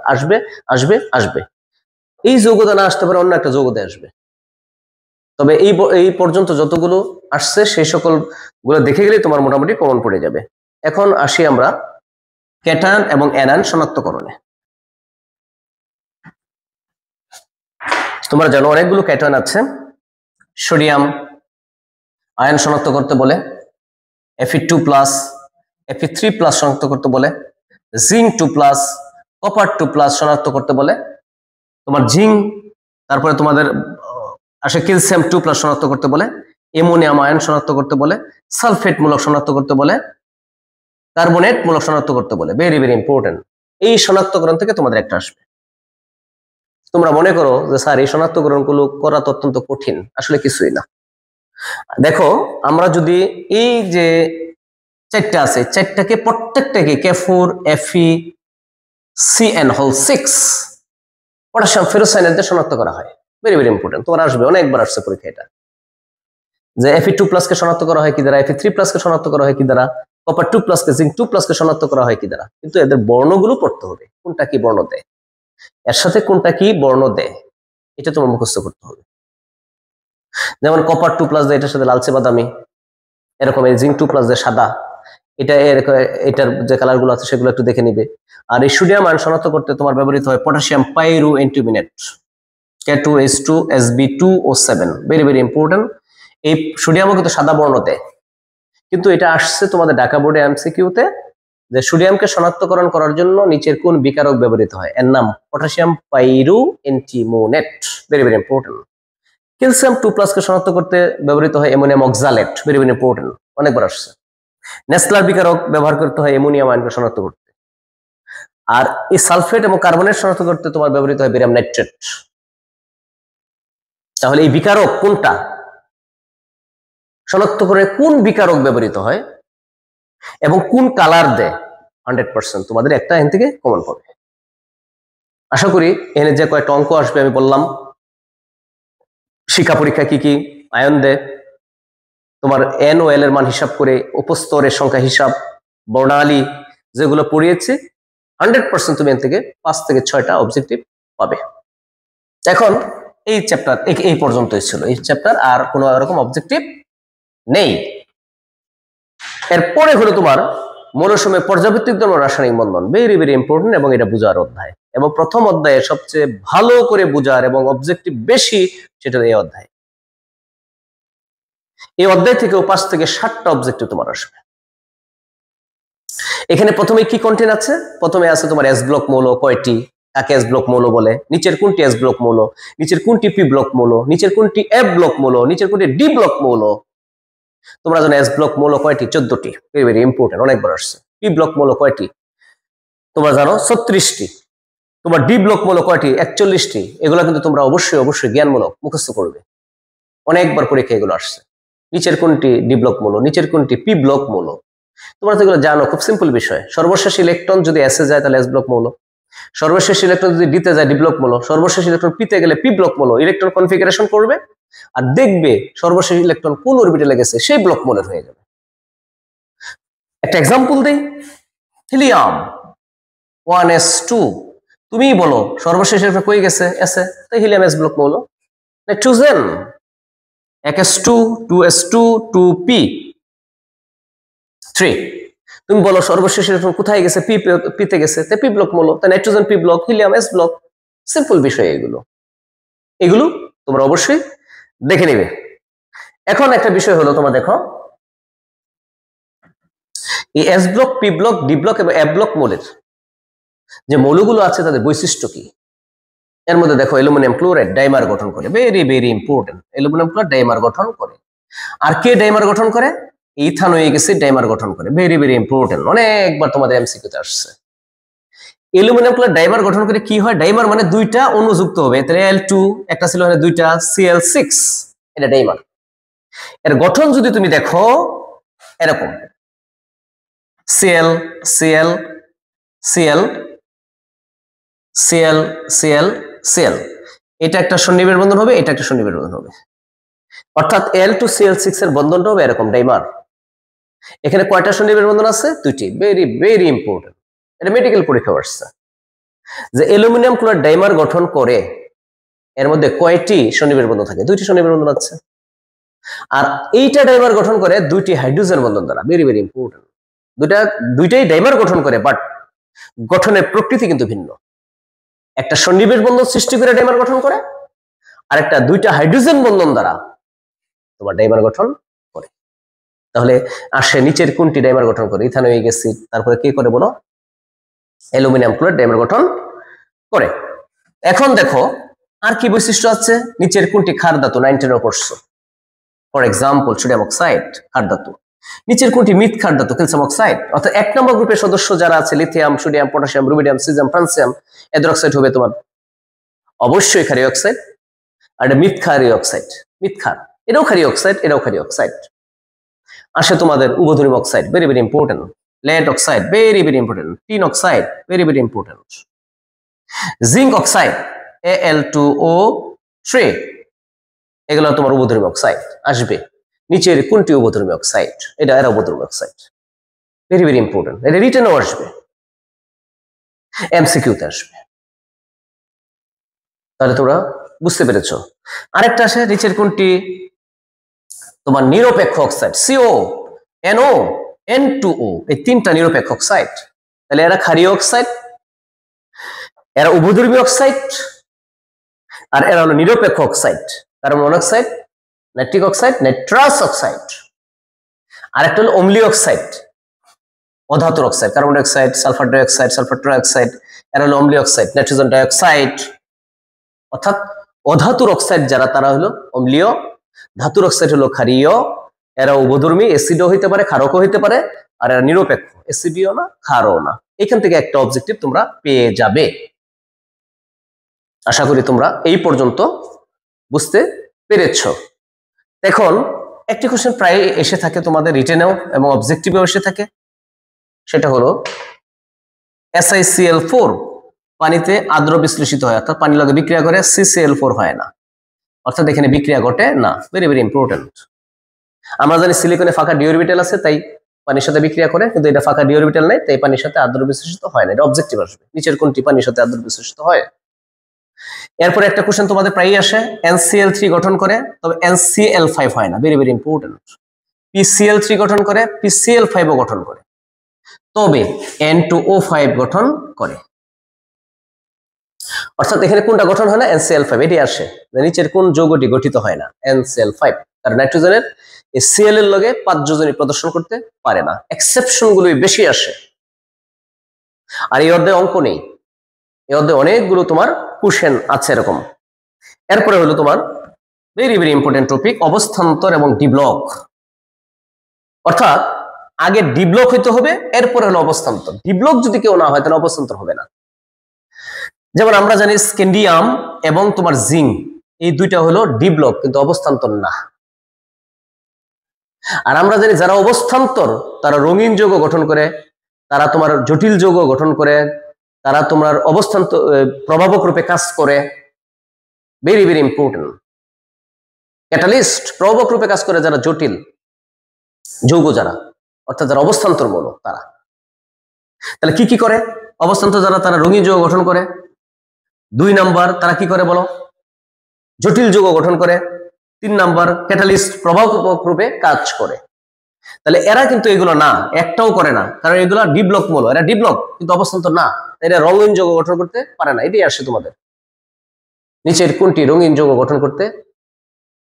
আসবে। এই যৌগটা না আসতে পারে, অন্য একটা যৌগতে আসবে। তবে এই পর্যন্ত যতগুলো আসছে সেই সকল গুলো দেখে গেলে তোমার মোটামুটি কমন পড়ে যাবে। এখন আসি আমরা ক্যাটায়ন এবং অ্যানায়ন শনাক্তকরণে। তোমরা জানো অনেকগুলো ক্যাটায়ন আছে। সোডিয়াম আয়ন শনাক্ত করতে বলে Fe2+, Fe3+ শনাক্ত করতে বলে, জিঙ্ক 2+, কপার 2+ শনাক্ত করতে বলে, তোমার জিঙ্ক, তারপরে তোমাদের আসে ক্যালসিয়াম 2+ শনাক্ত করতে বলে, অ্যামোনিয়াম আয়ন শনাক্ত করতে বলে, সালফেট মূলক শনাক্ত করতে বলে, কার্বনেট মূলক শনাক্ত করতে বলে। Very very important. এই শনাক্তকরণ থেকে তোমাদের একটা আসবে। তোমরা মনে করো যে স্যার এই শনাক্তকরণগুলো করা তো অত্যন্ত কঠিন, আসলে কিছুই না। দেখো আমরা যদি এই যে 4টা আছে, 4টাকে প্রত্যেকটাকে K4 Fe CN6 পটাশিয়াম ফেরোসায়ানেট দিয়ে শনাক্ত করা হয়। ভেরি ভেরি ইম্পর্টেন্ট, তোমার আসবে, অনেকবার আসছে পরীক্ষা এটা। যে Fe2+ কে শনাক্ত করা হয় কি দ্বারা, Fe3+ কে শনাক্ত করা হয় কি দ্বারা, Copper 2+ কে Zinc 2+ কে শনাক্ত করা হয় কি দ্বারা, কিন্তু এদের বর্ণগুলো পড়তে হবে, কোনটা কি বর্ণ দেয়, এর সাথে কোনটা কি বর্ণ দেয়, এটা তোমার মুখস্থ করতে হবে। যেমন Copper 2+ দেয় এটার সাথে লালচে বাদামি, এরকম এই Zinc 2+ দেয় সাদা, এটার যে কালার গুলো আছে সেগুলো একটু দেখে নিবে। আর এই সোডিয়াম আয়ন শনাক্ত করতে তোমার ব্যবহৃত হয় potassium pyroantimonate K2H2SB2O7, very very important. এই সোডিয়ামও কিন্তু সাদা বর্ণ দেয়, কিন্তু এটা আসছে তোমাদের ঢাকা বোর্ডে এমসিকিউতে যে সোডিয়ামকে শনাক্তকরণ করার জন্য নিচের কোন বিকারক ব্যবহৃত হয়, এর নাম potassium pyroantimonate, very very important. Ca2+ কে শনাক্ত করতে ব্যবহৃত হয় ammonium oxalate, very very important, অনেকবার আসছে। নেসলার বিকারক ব্যবহার করতে হয় অ্যামোনিয়াম আয়নকে শনাক্ত করতে। আর এই সালফেট এবং কার্বনেট শনাক্ত করতে তোমার ব্যবহৃত হয় বেরিয়াম নাইট্রেট। তাহলে এই বিকারক কোনটা, শনাক্ত করে কোন বিকারক ব্যবহৃত হয় এবং কোন কালার দেয়, 100% তোমাদের একটা এখান থেকে কমন পাবে। আশা করি এখানে যে কয়েকটা অঙ্ক আসবে আমি বললাম, শিক্ষা পরীক্ষা কি কি আয়ন দেয়, তোমার এন ও এল এর মান হিসাব করে, উপস্তরের সংখ্যা হিসাব, বর্ণালী যেগুলো পড়িয়েছে, 100% তুমি এখান থেকে 5 থেকে 6টা অবজেক্টিভ পাবে। এখন এই চ্যাপ্টার এই পর্যন্তই ছিল, এই চ্যাপ্টার আর কোনো এরকম অবজেক্টিভ নেই। এরপরে হলো তোমার মৌলসমূহের পর্যাবৃত্তিক ধর্ম রাসায়নিক বন্ধন, ভেরি ভেরি ইম্পর্টেন্ট, এবং এটা বোঝার অধ্যায়, এবং প্রথম অধ্যায়ে সবচেয়ে ভালো করে বোঝার এবং অবজেক্টিভ বেশি সেটা এই অধ্যায়। এই অধ্যায় থেকেও 5 থেকে 7টা অবজেক্টিভ তোমার আসবে। এখানে প্রথমে কি কন্টেন্ট আছে, প্রথমে আছে তোমার এস ব্লক মৌল কয়টি, কাকে এস ব্লক মৌল বলে, নিচের কোনটি এস ব্লক মৌল, নিচের কোনটি পি ব্লক মৌল, নিচের কোনটি এফ ব্লক মৌল, নিচের কোনটি ডি ব্লক মৌল। তোমরা জানো এস ব্লক মৌল কয়টি, 14টি, ভেরি ভেরি ইম্পর্টেন্ট, অনেকবার আসছে। পি ব্লক মৌল কয়টি তোমরা জানো, 36টি। তোমার ডি ব্লক মৌল কয়টি, 41টি। এগুলো কিন্তু তোমরা অবশ্যই অবশ্যই জ্ঞানমূলক মুখস্থ করবে, অনেকবার পরীক্ষা এগুলো আসছে। নিচের কোনটি ডি ব্লক মৌল, নিচের কোনটি পি ব্লক মৌল, তোমরা তো এগুলো জানো, খুব সিম্পল বিষয়। সর্বশেষ ইলেকট্রন যদি এসে যায় তাহলে এস ব্লক মৌল, সর্বশেষ ইলেকট্রন যদি ডিতে যায় ডি ব্লক মৌল, সর্বশেষ ইলেকট্রন পিতে গেলে পি ব্লক মৌল। ইলেকট্রন কনফিগারেশন করবে আর দেখবে সর্বশেষ ইলেকট্রন কোন অরবিটালে গেছে সেই ব্লক মৌলের হয়ে যাবে। একটা এক্সাম্পল দেই, হিলিয়াম 1s2, তুমি বলো সর্বশেষ ইলেকট্রন কই গেছে, এসে, তাই হিলিয়াম এস ব্লক মৌল। নাইট্রোজেন 1s2 2s2 2p3, তুমি বলো সর্বশেষ ইলেকট্রন কোথায় গেছে, পিতে গেছে, তাই পি ব্লক মৌল, তাই nitrogen P block, helium S block. Simple বিষয় এগুলো তোমরা অবশ্যই দেখে নিবে। এখন একটা বিষয় হলো, তোমরা দেখো এই S block, P block, D block এবং এফ ব্লক মৌলের যে মৌলগুলো আছে তাদের বৈশিষ্ট্য কি। এর মধ্যে দেখো অ্যালুমিনিয়াম ক্লোরাইড ডাইমার গঠন করে, very very important, aluminium chloride dimer গঠন করে। আর কে ডাইমার গঠন করে, ইথানোয়িক অ্যাসিড ডাইমার গঠন করে, ভেরি ভেরি ইম্পর্টেন্ট, অনেকবার তোমাদের এমসিকিউতে আসছে। অ্যালুমিনিয়াম ক্লোরাইড ডাইমার গঠন করে কি হয়, ডাইমার মানে দুইটা অণু যুক্ত হবে, তাহলে Al2 একটা ছিল, মানে দুইটা Cl6, এটা ডাইমার। এর গঠন যদি তুমি দেখো এরকম, Cl Cl Cl Cl Cl Cl, এটা একটা সন্নিবেশ বন্ধন হবে, এটা একটা সন্নিবেশ বন্ধন হবে, অর্থাৎ Al2Cl6 এর বন্ধনটা হবে এরকম ডাইমার। এখানে কয়টা সন্নিবেশ বন্ধন আছে, দুইটি, ভেরি ভেরি ইম্পর্টেন্ট, এটা মেডিকেল পরীক্ষা আসছে যে অ্যালুমিনিয়াম ক্লোরাইড ডাইমার গঠন করে এর মধ্যে কয়টি সন্নিবেশ বন্ধন থাকে, দুইটি সন্নিবেশ বন্ধন আছে। আর এইটা ডাইমার গঠন করে দুইটি হাইড্রোজেন বন্ধন দ্বারা, ভেরি ভেরি ইম্পর্টেন্ট। দুইটাই ডাইমার গঠন করে, বাট গঠনের প্রকৃতি কিন্তু ভিন্ন। একটা সন্নিবেশ বন্ধন সৃষ্টি করে ডাইমার গঠন করে, আর একটা দুইটা হাইড্রোজেন বন্ধন দ্বারা তোমার ডাইমার গঠন করে। তাহলে আসে নিচের কোনটি ডাইমার গঠন করে, ইথানোয়িক অ্যাসিড, তারপরে কি করে বলো, অ্যালুমিনিয়াম ক্লোরাইড ডাইমার গঠন করে। এখন দেখো আর কি বৈশিষ্ট্য আছে, নিচের কোনটি ক্ষার ধাতু, 19 পড়ছো, ফর এক্সাম্পল সোডিয়াম অক্সাইড ক্ষার ধাতু। নিচের কোনটি মৃৎ ক্ষার ধাতু, ক্যালসিয়াম অক্সাইড। অর্থাৎ 1 নম্বর গ্রুপের সদস্য যারা আছে, lithium, sodium, potassium, rubidium, caesium, francium, এদের অক্সাইড হবে তোমার অবশ্যই ক্ষারীয় অক্সাইড। আর এটা মৃৎ ক্ষারীয় অক্সাইড, মৃৎ ক্ষার, এটাও ক্ষারীয় অক্সাইড, এটাও ক্ষারীয় অক্সাইড। আসে তোমাদের উভধর্মী oxide, very very important, lead oxide, very very important, tin oxide, very very important, zinc oxide Al2O3, এগুলো তোমার উভধর্মী অক্সাইড আসবে। নিচের কোনটি উভধর্মী অক্সাইড? এটা এরা উভধর্মী অক্সাইড। Very very important. এটা রিটেনও আসবে, এমসিকিউতে আসবে। তাহলে তোমরা বুঝতে পেরেছো। আরেকটা আসে, নিচের কোনটি তোমার নিরপেক্ষ অক্সাইড? সিও, এনও, N2O, এই তিনটা নিরপেক্ষ অক্সাইড। তাহলে এরা ক্ষারীয় অক্সাইড, এরা উভধর্মী অক্সাইড, আর এরা হলো নিরপেক্ষ oxide. Carbon monoxide, nitric oxide, nitrous oxide. আর একটা হলো অম্লীয় অক্সাইড, অধাতুর oxide, carbon dioxide, sulphur dioxide, sulphur trioxide. এরা হলো অম্লীয় অক্সাইড, নাইট্রোজেন ডাইঅক্সাইড। অর্থাৎ অধাতুর অক্সাইড যারা, তারা হলো অম্লীয়, ধাতুর অক্সাইড হলো ক্ষারীয়। এরা উভধর্মী, অ্যাসিডও হইতে পারে, ক্ষারকও হইতে পারে। আর এরা নিরপেক্ষ, অ্যাসিডীয় না, ক্ষারও না। এখান থেকে একটা অবজেক্টিভ তোমরা পেয়ে যাবে। আশা করি তোমরা এই পর্যন্ত বুঝতে পেরেছ। এখন একটি কোশ্চেন প্রায় এসে থাকে তোমাদের রিটেনেও এবং অবজেক্টিভেও এসে থাকে, সেটা হলো SiCl4 পানিতে আদ্র বিশ্লেষিত হয়, অর্থাৎ পানির লগে বিক্রিয়া করে CCl4 হয় না, অর্থাৎ এখানে বিক্রিয়া ঘটে না। Very very important. আমরা জানি সিলিকনে ফাঁকা ডি অরবিটাল আছে, তাই পানির সাথে বিক্রিয়া করে, কিন্তু এটা ফাঁকা ডি অরবিটাল নাই, তাই পানির সাথে আদ্র বিশ্লেষিত হয় না। এটা অবজেক্টিভ আসবে, নিচের কোনটি পানির সাথে আদ্র বিশ্লেষিত হয়? এরপরে একটা কোশ্চেন তোমাদের প্রায়ই আসে, NCl3 গঠন করে, তবে NCl5 হয় না। Very very important. PCl3 গঠন করে, PCl5ও গঠন করে, তবে N2O5 গঠন করে। অর্থাৎ এখানে কোনটা গঠন হয় না? NCl5। এটি আসে নিচের কোন যৌগটি গঠিত হয় না? NCl5। কারণ নাইট্রোজেনের এই Cl এর লগে 5 যোজনী প্রদর্শন করতে পারে না। এক্সেপশন গুলোই বেশি আসে, আর এই অধ্যায়ে অঙ্ক নেই। এই অধ্যায়ে অনেকগুলো তোমার কোশ্চেন আছে এরকম। এরপরে হলো তোমার ভেরি ভেরি ইম্পর্টেন্ট টপিক, অবস্থান্তর এবং ডিব্লক। অর্থাৎ আগে ডিব্লক হইতে হবে, এরপরে হলো অবস্থান্তর। ডিব্লক যদি কেউ না হয় তাহলে অবস্থান্তর হবে না। যেমন আমরা জানি স্ক্যান্ডিয়াম এবং তোমার জিঙ্ক, এই দুইটা হলো ডিব্লক, কিন্তু অবস্থান্তর না। আর আমরা জানি যারা অবস্থান্তর, তারা রঙিন যৌগ গঠন করে, তারা তোমার জটিল যৌগ গঠন করে, তারা তোমার অবস্থান্তর প্রভাবক রূপে কাজ করে। Very very important. ক্যাটালিস্ট প্রভাবক রূপে কাজ করে যারা জটিল যৌগ, যারা অর্থাৎ যারা অবস্থান্তরমূলক, তারা। তাহলে কি কি করে অবস্থান্তর যারা? তারা রঙিন যৌগ গঠন করে। 2 নাম্বার তারা কি করে বলো? জটিল যৌগ গঠন করে। 3 নাম্বার ক্যাটালিস্ট প্রভাবক রূপে কাজ করে। তাহলে এরা কিন্তু এগুলো না, একটাও করে না, কারণ এগুলো ডিব্লক মূল। এরা ডিব্লক কিন্তু অবস্থান্তর না, এরা রঙিন যৌগ গঠন করতে পারে না। এটাই আসে তোমাদের, নিচের কোনটি রঙিন যৌগ গঠন করতে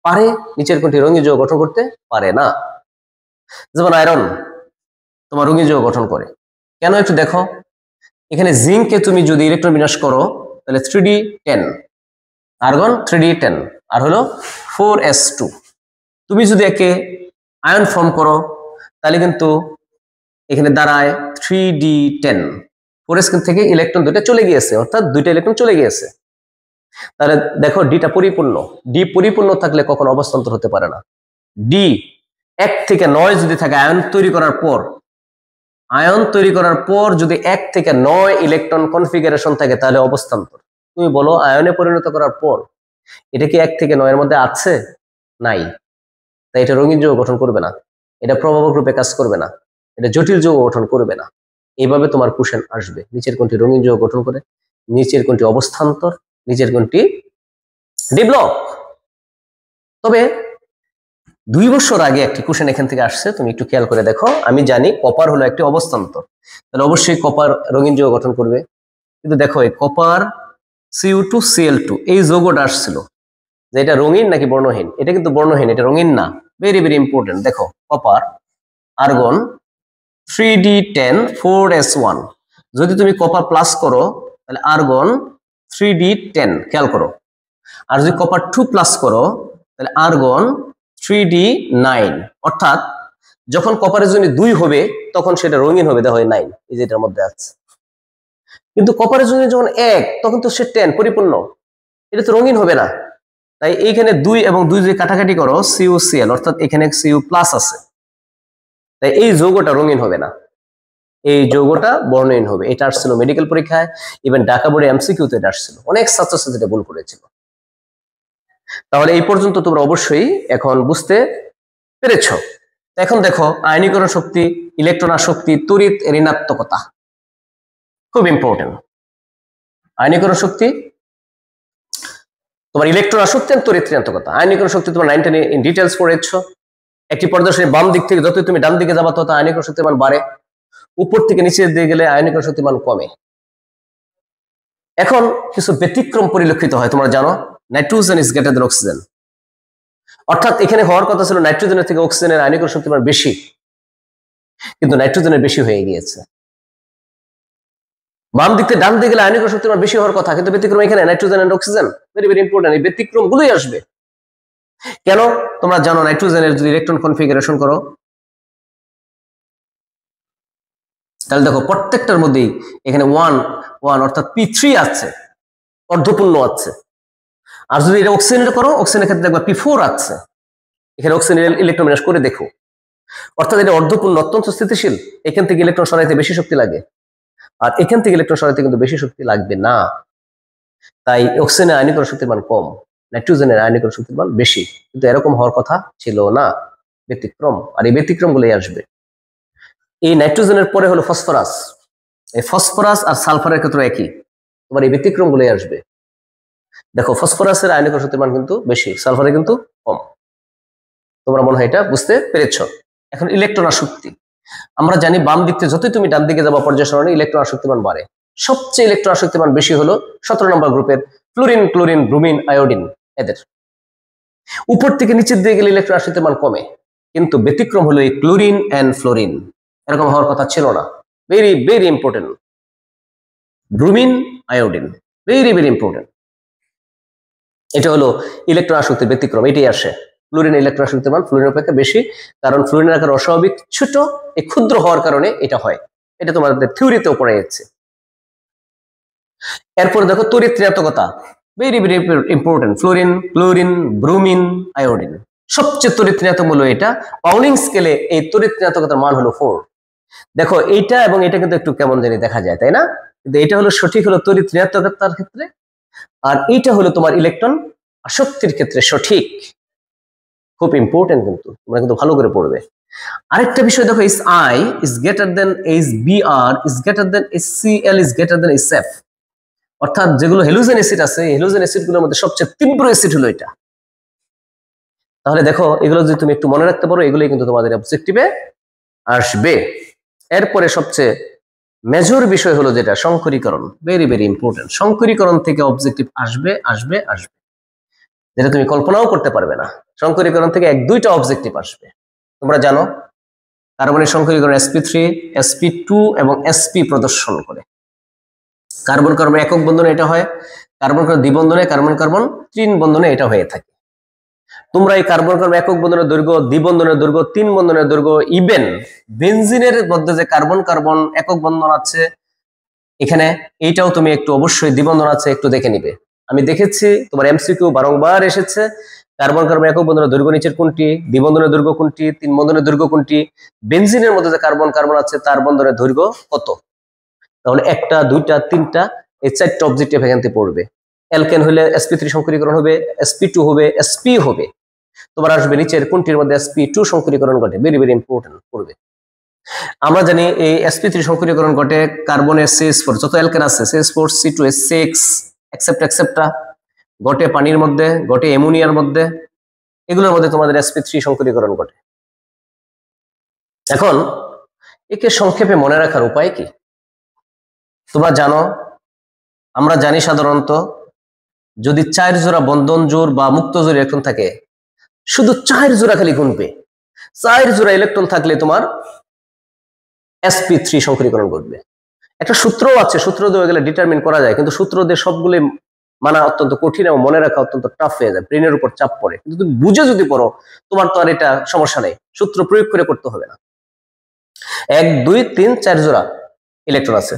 পারে, নিচের কোনটি রঙিন যৌগ গঠন করতে পারে না? যেমন আয়রন তোমার রঙিন যৌগ গঠন করে। কেন একটু দেখো, এখানে জিঙ্ককে তুমি যদি ইলেকট্রন বিন্যাস করো তাহলে 3d10, আর্গন 3d10, আর হলো 4s2। তুমি যদি একে আয়ন ফর্ম করো তাহলে কিন্তু এখানে দাঁড়ায় 3d10। 4s থেকে ইলেকট্রন দুটো চলে গিয়েছে, অর্থাৎ দুইটা ইলেকট্রন চলে গিয়েছে। তাহলে দেখো ডিটা পরিপূর্ণ। ডি পরিপূর্ণ থাকলে কখনো অবস্থান্তর হতে পারে না। ডি 1 থেকে 9 যদি থাকে, আয়ন তৈরি করার পর যদি 1 থেকে 9 ইলেকট্রন কনফিগারেশন থাকে, তাহলে অবস্থান্তর। তুমি বলো আয়নে পরিণত করার পর এটা কি 1 থেকে 9 এর মধ্যে আছে? নাই, তাই এটা রঙিন যৌগ গঠন করবে না, এটা প্রভাবক রূপে কাজ করবে না, এটা জটিল যৌগ গঠন করবে না। এইভাবে তোমার কোশ্চেন আসবে, নিচের কোনটি রঙিন যৌগ গঠন করে, নিচের কোনটি অবস্থান্তর, নিচের কোনটি ডিব্লক। তবে 2 বছর আগে একটি কোশ্চেন এখান থেকে আসছে, তুমি একটু খেয়াল করে দেখো। আমি জানি কপার হলো একটি অবস্থান্তর, তাহলে অবশ্যই কপার রঙিন যৌগ গঠন করবে। কিন্তু দেখো এই কপার Cu2Cl2 এই যৌগটা আসছিল যে এটা রঙিন নাকি বর্ণহীন? এটা কিন্তু বর্ণহীন, এটা রঙিন না। Very very important. দেখো কপার, আর্গন 3d10 4s1। যদি তুমি কপার প্লাস করো তাহলে আর্গন 3d10, খেয়াল করো। আর যদি কপার 2 প্লাস করো তাহলে আর্গন 3d9। অর্থাৎ যখন কপারের জন্য 2 হবে তখন সেটা রঙিন হবে, দেখো 9 এই যে এটার মধ্যে আছে। কিন্তু কপারের জন্য যখন 1, তখন তো সে 10 পরিপূর্ণ, এটা তো রঙিন হবে না। তাই এইখানে 2 এবং 2 যদি কাটাকাটি করো CuCl, অর্থাৎ এখানে Cu প্লাস আছে, তাই এই যৌগটা রঙিন হবে না, এই যৌগটা বর্ণহীন হবে। এটা আসছিল মেডিকেল পরীক্ষায়, ইভেন ঢাকা বোর্ডে MCQ-তে এটা আসছিল। অনেক ছাত্রছাত্রী এটা ভুল করেছিল। তাহলে এই পর্যন্ত তোমরা অবশ্যই এখন বুঝতে পেরেছো? এখন দেখো আয়নীকরণ শক্তি, ইলেকট্রন আসক্তি, তড়িৎ ঋণাত্মকতা, খুব ইম্পর্টেন্ট। আয়নীকরণ শক্তি, তোমার ইলেকট্রন আসক্তি আর তড়িৎ ঋণাত্মকতা। আয়নীকরণ শক্তি তোমার 9 10 ইন ডিটেইলস পড়েছো। একটি প্রদর্শনী বাম দিক থেকে যতই তুমি ডান দিকে যাবা তত আয়নীকরণ শক্তির মান বাড়ে, উপর থেকে নিচে দিয়ে গেলে আয়নীকরণ শক্তির মান কমে। এখন কিছু ব্যতিক্রম পরিলক্ষিত হয়, তোমরা জানো nitrogen is greater then oxygen, অর্থাৎ এখানে হওয়ার কথা ছিল নাইট্রোজেনের থেকে অক্সিজেনের আয়নীকরণ শক্তির মান বেশি, কিন্তু নাইট্রোজেনের বেশি হয়ে গিয়েছে। বাম দিক থেকে ডান দিকে গেলে আয়নীকরণ শক্তির মান বেশি হওয়ার কথা, কিন্তু ব্যতিক্রম এখানে nitrogen and oxygen. Very very important, এই ব্যতিক্রম গুলোই আসবে। কেন? তোমরা জানো নাইট্রোজেনের যদি ইলেকট্রন কনফিগারেশন করো তাহলে দেখো প্রত্যেকটার মধ্যেই এখানে 1 1 অর্থাৎ P3 আছে, অর্ধপূর্ণ আছে। আর যদি এটা অক্সিজেনের করো, অক্সিজেনের ক্ষেত্রে দেখবা P4 আছে। এখানে অক্সিজেন ইলেকট্রন বিন্যাস করে দেখো, অর্থাৎ এটা অর্ধপূর্ণ, অত্যন্ত স্থিতিশীল। এখান থেকে ইলেকট্রন সরাইতে বেশি শক্তি লাগে, আর এখান থেকে ইলেকট্রন সরাইতে কিন্তু বেশি শক্তি লাগবে না। তাই অক্সিজেনের আয়নীকরণ শক্তির মান কম, নাইট্রোজেনের আয়নীকরণ শক্তির মান বেশি, কিন্তু এরকম হওয়ার কথা ছিল না, ব্যতিক্রম। আর এই ব্যতিক্রম গুলোই আসবে। এই নাইট্রোজেনের পরে হলো ফসফরাস, এই ফসফরাস আর সালফারের ক্ষেত্রে একই, তোমার এই ব্যতিক্রম গুলোই আসবে। দেখো ফসফরাসের আয়নীকরণ শক্তির মান কিন্তু বেশি, সালফারের কিন্তু কম। তোমরা মনে হয় এটা বুঝতে পেরেছো। এখন ইলেকট্রন আসক্তি, আমরা জানি বাম দিক থেকে যতই তুমি ডান দিকে যাবা পর্যায় সারণী ইলেকট্রন আসক্তিমান বাড়ে। সবচেয়ে ইলেকট্রন আসক্তিমান বেশি হলো 17 নম্বর গ্রুপের ফ্লোরিন, ক্লোরিন, ব্রোমিন, আয়োডিন, এদের। উপর থেকে নিচের দিকে গেলে ইলেকট্রন আসক্তিমান কমে, কিন্তু ব্যতিক্রম হলো এই ক্লোরিন এন্ড ফ্লোরিন, এরকম হওয়ার কথা ছিল না। Very very important, bromine, iodine, very very important. এটা হলো ইলেকট্রন আসক্তির ব্যতিক্রম, এটাই আসে। ফ্লোরিন ইলেকট্রন আসক্তির মান ফ্লোরিন অপেক্ষা বেশি, কারণ ফ্লোরিনের আকার অস্বাভাবিক ছোট, এই ক্ষুদ্র হওয়ার কারণে এটা হয়। এটা তোমাদের থিওরিতেও পড়ে যাচ্ছে। এরপর দেখো তড়িৎ ঋণাত্মকতা, very very important. Fluorine, chlorine, bromine, iodine, সবচেয়ে তড়িৎ ঋণাত্মক হলো এটা। পাউলিং স্কেলে এই তড়িৎ ঋণাত্মকতার মান হলো 4। দেখো এইটা এবং এটা কিন্তু একটু কেমন জানি দেখা যায়, তাই না? কিন্তু এটা হলো সঠিক, হলো তড়িৎ ঋণাত্মকতার ক্ষেত্রে, আর এইটা হলো তোমার ইলেকট্রন আসক্তির ক্ষেত্রে সঠিক। খুব ইম্পর্টেন্ট, কিন্তু তোমরা কিন্তু ভালো করে পড়বে। আরেকটা বিষয় দেখো, is I is greater than H B R is greater than HCl is greater than SF, অর্থাৎ যেগুলো হেলোজেন অ্যাসিড আছে, হেলোজেন অ্যাসিড গুলোর মধ্যে সবচেয়ে তীব্র অ্যাসিড হলো এটা। তাহলে দেখো এগুলো যদি তুমি একটু মনে রাখতে পারো, এগুলোই কিন্তু তোমাদের অবজেক্টিভে আসবে। এরপরে সবচেয়ে মেজর বিষয় হলো যেটা সংকরীকরণ, ভেরি ভেরি ইম্পর্টেন্ট। সংকরীকরণ থেকে অবজেক্টিভ আসবে আসবে আসবে, যেটা তুমি কল্পনাও করতে পারবে না। সংকরীকরণ থেকে 1-2টা অবজেক্টিভ আসবে। তোমরা জানো কার্বনের সংকরীকরণ sp3, sp2 এবং sp প্রদর্শন করে। কার্বন কার্বন একক বন্ধনে এটা হয়, কার্বন কার্বন দ্বিবন্ধনে, কার্বন কার্বন 3 বন্ধনে এটা হয়ে থাকে। তোমরা এই কার্বন কার্বন একক বন্ধনের দৈর্ঘ্য, দ্বিবন্ধনের দৈর্ঘ্য, 3 বন্ধনের দৈর্ঘ্য, ইভেন বেনজিনের মধ্যে যে কার্বন কার্বন একক বন্ধন আছে এখানে, এইটাও তুমি একটু অবশ্যই দ্বিবন্ধন আছে একটু দেখে নিবে। আমি দেখেছি তোমার MCQ বারংবার এসেছে, কার্বন কার্বন একক বন্ধনের দৈর্ঘ্য নিচের কোনটি, দ্বিবন্ধনের দৈর্ঘ্য কোনটি, 3 বন্ধনের দৈর্ঘ্য কোনটি, বেনজিনের মধ্যে যে কার্বন কার্বন আছে তার বন্ধনের দৈর্ঘ্য কত। তাহলে 1টা 2টা 3টা এই 4টা অবজেক্টিভ এখান থেকে পড়বে। অ্যালকেন হলে sp3 সংকরীকরণ হবে, sp2 হবে, sp হবে। তোমার আসবে নিচের কোনটির মধ্যে sp2 সংকরীকরণ ঘটে, ভেরি ভেরি ইম্পর্টেন্ট পড়বে। আমরা জানি এই sp3 সংকরীকরণ ঘটে কার্বনের CH4, যত অ্যালকেন আছে CH4, C2H6 এক্সেপ্ট এক্সেপ্টরা ঘটে পানির মধ্যে, ঘটে অ্যামোনিয়ার মধ্যে, এগুলোর মধ্যে তোমাদের sp3 সংকরীকরণ ঘটে। এখন একে সংক্ষেপে মনে রাখার উপায় কি? তোমরা জানো, আমরা জানি সাধারণত যদি 4 জোড়া বন্ধন জোড় বা মুক্ত জোড় ইলেকট্রন থাকে, শুধু 4 জোড়া খালি গুনবে। 4 জোড়া ইলেকট্রন থাকলে তোমার sp3 সংকরীকরণ ঘটবে। একটা সূত্রও আছে, সূত্র দিয়ে গেলে ডিটারমিন করা যায়, কিন্তু সূত্র দিয়ে সবগুলো মানা অত্যন্ত কঠিন এবং মনে রাখা অত্যন্ত টাফ হয়ে যায়, ব্রেনের উপর চাপ পড়ে। কিন্তু তুমি বুঝে যদি পড়ো তোমার তো আর এটা সমস্যা নেই, সূত্র প্রয়োগ করে করতে হবে না। 1 2 3 4 জোড়া ইলেকট্রন আছে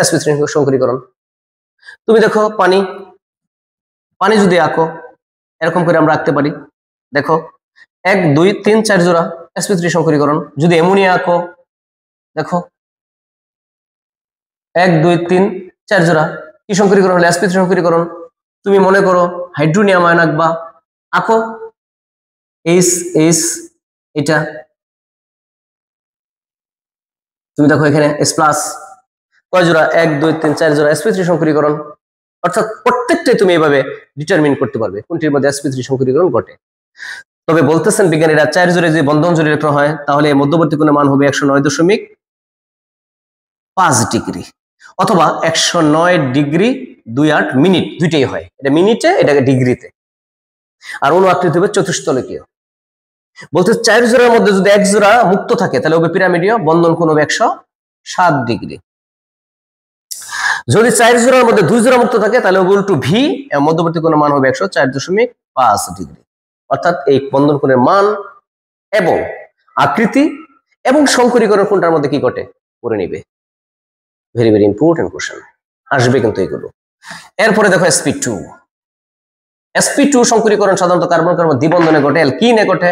sp3 সংকরীকরণ। তুমি দেখো পানি, পানি যদি আঁকো এরকম করে আমরা আঁকতে পারি। দেখো 1 2 3 4 জোড়া sp3 সংকরীকরণ। যদি অ্যামোনিয়া আঁকো দেখো 1 2 3 4 জোড়া কি সংকরীকরণ হলো, sp3 সংকরীকরণ। তুমি মনে করো হাইড্রোনিয়াম আয়ন আঁকবা, আঁকো H H এটা তুমি দেখো এখানে S প্লাস কয় জোড়া, 1 2 3 4 জোড়া sp3 সংকরীকরণ, অর্থাৎ প্রত্যেকটাই তুমি এভাবে ডিটারমিন করতে পারবে কোনটির মধ্যে sp3 সংকরীকরণ ঘটে। তবে বলতেছেন বিজ্ঞানীরা 4 জোড়ে যে বন্ধন জোড় ইলেকট্রন হয় তাহলে মধ্যবর্তী কোণের মান হবে 109.5 ডিগ্রি অথবা 109.28 দুইটাই হয়, এটা মিনিটে এটাকে ডিগ্রিতে, আর অনু আকৃতি হবে চতুস্তলকীয়। বলতে 4 জোড়ার মধ্যে যদি 1 জোড়া মুক্ত থাকে তাহলে হবে পিরামিডীয়, বন্ধন কোণ হবে 107 ডিগ্রি। যদি 4 জোড়ার মধ্যে 2 জোড়া মুক্ত থাকে তাহলে হবে উল্টো ভি, মধ্যবর্তী কোণের মান হবে 104.5 ডিগ্রি। অর্থাৎ এই বন্ধন কোণের মান এবং আকৃতি এবং সংকরীকরণ কোনটার মধ্যে কি ঘটে পড়ে নিবে। ভেরি ভেরি ইম্পর্টেন্ট কোশ্চেন আসবে কিন্তু এগুলো। এরপরে দেখো sp2 সংকরীকরণ সাধারণত কার্বন কার্বন দ্বিবন্ধনে ঘটে, অ্যালকিনে ঘটে,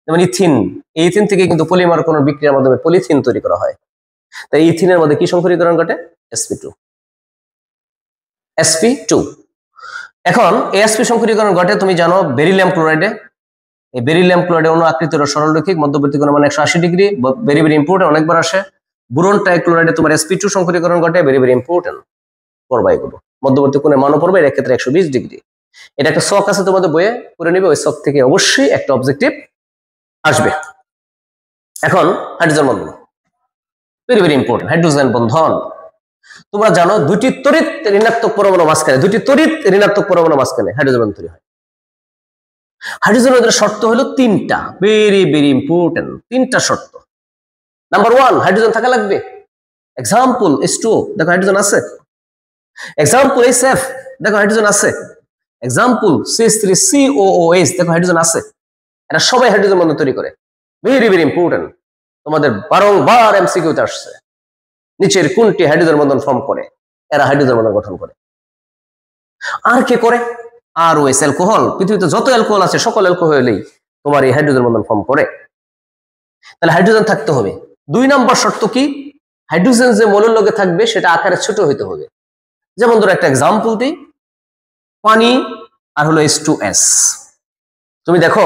যেমন ইথিন। এই ইথিন থেকে কিন্তু পলিমার কোন বিক্রিয়ার মাধ্যমে পলিথিন তৈরি করা হয়। তাই ইথিনের মধ্যে কি সংকরীকরণ ঘটে? sp2। এখন এই sp সংকরীকরণ ঘটে তুমি জানো বেরিলিয়াম ক্লোরাইডে। এই বেরিলিয়াম ক্লোরাইডে অনু আকৃতির সরলরৈখিক, মধ্যবর্তী কোণ মান 180 ডিগ্রি, ভেরি ভেরি ইম্পর্টেন্ট, অনেকবার আসে। বোরন ট্রাইক্লোরাইডে তোমার sp2 সংকরীকরণ ঘটে, ভেরি ভেরি ইম্পর্টেন্ট, পড়বা এগুলো। মধ্যবর্তী কোণের মানও পড়বে, এর ক্ষেত্রে 120 ডিগ্রি। এটা একটা শখ আছে তোমাদের বইয়ে, করে নিবে, ওই শখ থেকে অবশ্যই একটা অবজেক্টিভ আসবে। এখন হাইড্রোজেন বন্ধন, ভেরি ভেরি ইম্পর্টেন্ট। হাইড্রোজেন বন্ধন তোমরা জানো দুটি তড়িৎ ঋণাত্মক পরমাণু মাঝখানে, হাইড্রোজেন বন্ধন তৈরি হয়। হাইড্রোজেন বন্ধনের শর্ত হলো 3টা, ভেরি ভেরি ইম্পর্টেন্ট, 3টা শর্ত। নাম্বার 1, হাইড্রোজেন থাকা লাগবে। এক্সাম্পল H2O, দেখো হাইড্রোজেন আছে। এক্সাম্পল SF, দেখো হাইড্রোজেন আছে। এক্সাম্পল CH3COOH, দেখো হাইড্রোজেন আছে। এরা সবাই হাইড্রোজেন বন্ধন তৈরি করে, ভেরি ভেরি ইম্পর্টেন্ট। তোমাদের বারংবার এমসিকিউতে আসছে, নিচের কোনটি হাইড্রোজেন বন্ধন ফর্ম করে? এরা হাইড্রোজেন বন্ধন গঠন করে। আর কে করে? ROS, alcohol. পৃথিবীতে যত অ্যালকোহল আছে সকল অ্যালকোহলেই তোমার এই হাইড্রোজেন বন্ধন ফর্ম করে। তাহলে হাইড্রোজেন থাকতে হবে। 2 নম্বর শর্ত কি? হাইড্রোজেন যে মৌলের লগে থাকবে সেটা আকারে ছোট হইতে হবে। যেমন ধরো একটা এক্সাম্পল দিই, পানি আর হলো H2S। তুমি দেখো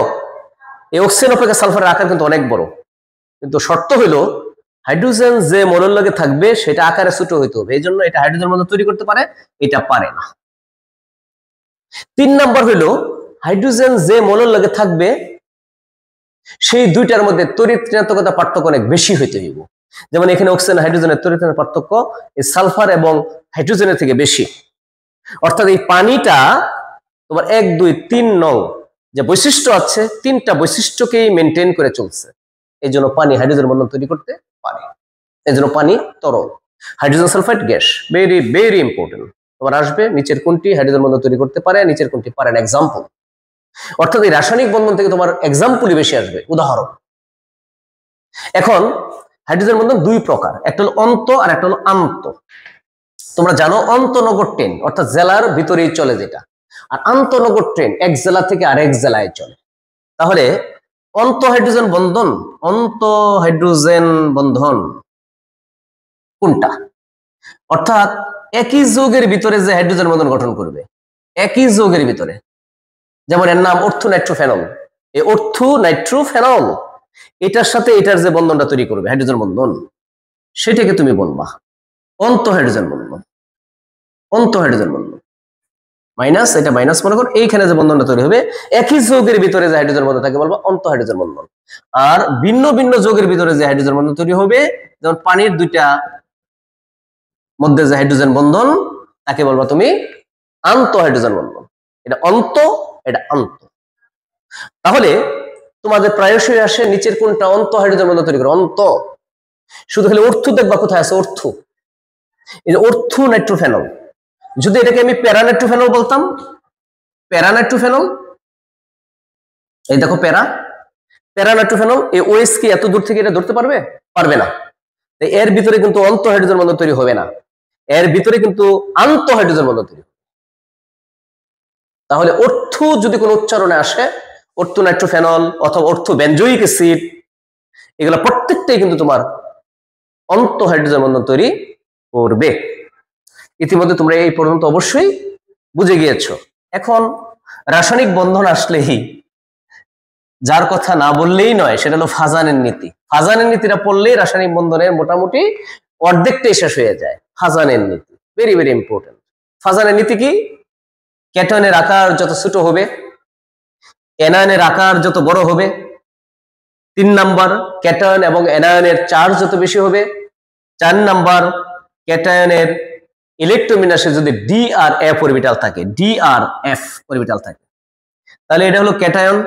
এই অক্সিজেন অপেক্ষা সালফারের আকার কিন্তু অনেক বড়, কিন্তু শর্ত হলো হাইড্রোজেন যে মৌলের লগে থাকবে সেটা আকারে ছোট হইতে হবে। এই জন্য এটা হাইড্রোজেন বন্ধন তৈরি করতে পারে, এটা পারে না। 3 নম্বর হলো হাইড্রোজেন যে মৌলের লগে থাকবে সেই দুইটার মধ্যে তড়িৎ ঋণাত্মকতা পার্থক্য অনেক বেশি হইতে হইব। যেমন এখানে অক্সিজেন হাইড্রোজেনের তড়িৎ পার্থক্য এই সালফার এবং হাইড্রোজেনের থেকে বেশি। অর্থাৎ এই পানিটা তোমার 1 2 3 নং যে বৈশিষ্ট্য আছে, 3টা বৈশিষ্ট্যকেই মেনটেন করে চলছে। এই জন্য পানি হাইড্রোজেন বন্ধন তৈরি করতে পারে। এই জন্য পানি তরল। Hydrogen sulphide gas, very very important. তোমার আসবে নিচের কোনটি হাইড্রোজেন বন্ধন তৈরি করতে পারে, নিচের কোনটি পারে না, এক্সাম্পল। অর্থাৎ এই রাসায়নিক বন্ধন থেকে তোমার এক্সাম্পলই বেশি আসবে, উদাহরণ। এখন হাইড্রোজেন বন্ধন 2 প্রকার, একটা হলো অন্ত আর একটা হলো আন্ত। তোমরা জানো অন্তনগর ট্রেন অর্থাৎ জেলার ভিতরেই চলে যেটা, আর আন্তনগর ট্রেন এক জেলা থেকে আরেক জেলায় চলে। তাহলে অন্ত হাইড্রোজেন বন্ধন কোনটা? অর্থাৎ একই যৌগের ভিতরে যে হাইড্রোজেন বন্ধন গঠন করবে, একই যৌগের ভিতরে। যেমন এর নাম অর্থোনাইট্রোফেনল। এই অর্থোনাইট্রোফেনল এটার সাথে এটার যে বন্ধনটা তৈরি করবে হাইড্রোজেন বন্ধন, সেটাকে তুমি বলবা অন্ত হাইড্রোজেন বন্ধন। অন্ত হাইড্রোজেন বন্ধন মাইনাস, এটা মাইনাস মনে করো, এইখানে যে বন্ধনটা তৈরি হবে একই যৌগের ভিতরে যে হাইড্রোজেন বন্ধন তাকে বলবো অন্ত হাইড্রোজেন বন্ধন। আর ভিন্ন ভিন্ন যৌগের ভিতরে যে হাইড্রোজেন বন্ধন তৈরি হবে, যেমন পানির দুইটা মধ্যে যে হাইড্রোজেন বন্ধন তাকে বলবো তুমি আন্ত হাইড্রোজেন বন্ধন। এটা অন্ত, এটা আন্ত। তাহলে তোমাদের প্রায়শই আসে নিচের কোনটা অন্ত হাইড্রোজেন বন্ধন তৈরি করে? অন্ত। শুধু খালি অর্থ দেখবা কোথায় আছে, অর্থ। এই যে অর্থোনাইট্রোফেনল, যদি এটাকে আমি প্যারানাইট্রোফেনল বলতাম, প্যারানাইট্রোফেনল, এই দেখো প্যারানাইট্রোফেনল, এই ওএস কি এত দূর থেকে এটা ধরতে পারবে? পারবে না। এর ভিতরে কিন্তু অন্ত হাইড্রোজেন বন্ধন তৈরি হবে না, এর ভিতরে কিন্তু আন্ত হাইড্রোজেন বন্ধন তৈরি হবে। তাহলে অর্থ যদি কোনো উচ্চারণে আসে, অর্থোনাইট্রোফেনল অথবা অর্থোবেনজোইক অ্যাসিড, এগুলো প্রত্যেকটাই কিন্তু তোমার অন্ত হাইড্রোজেন বন্ধন তৈরি করবে। ইতিমধ্যে তোমরা এই পর্যন্ত অবশ্যই বুঝে গিয়েছো। এখন রাসায়নিক বন্ধন আসলেই যার কথা না বললেই নয়, সেটা হলো ফাজানের নীতি। ফাজানের নীতিটা পড়লেই রাসায়নিক বন্ধনের মোটামুটি অর্ধেকটাই শেষ হয়ে যায়। ফাজানের নীতি ভেরি ভেরি ইম্পর্টেন্ট। ফাজানের নীতি কি? ক্যাটয়নের আকার যত ছোট হবে, অ্যানায়নের আকার যত বড় হবে। 3 নাম্বার, ক্যাটায়ন এবং অ্যানায়নের চার্জ যত বেশি হবে। 4 নাম্বার, ক্যাটায়নের ইলেকট্রোবিন্যাসে যদি ডি আর এফ অরবিটাল থাকে, ডি আর এফ অরবিটাল থাকে, তাহলে এটা হলো ক্যাটায়ন,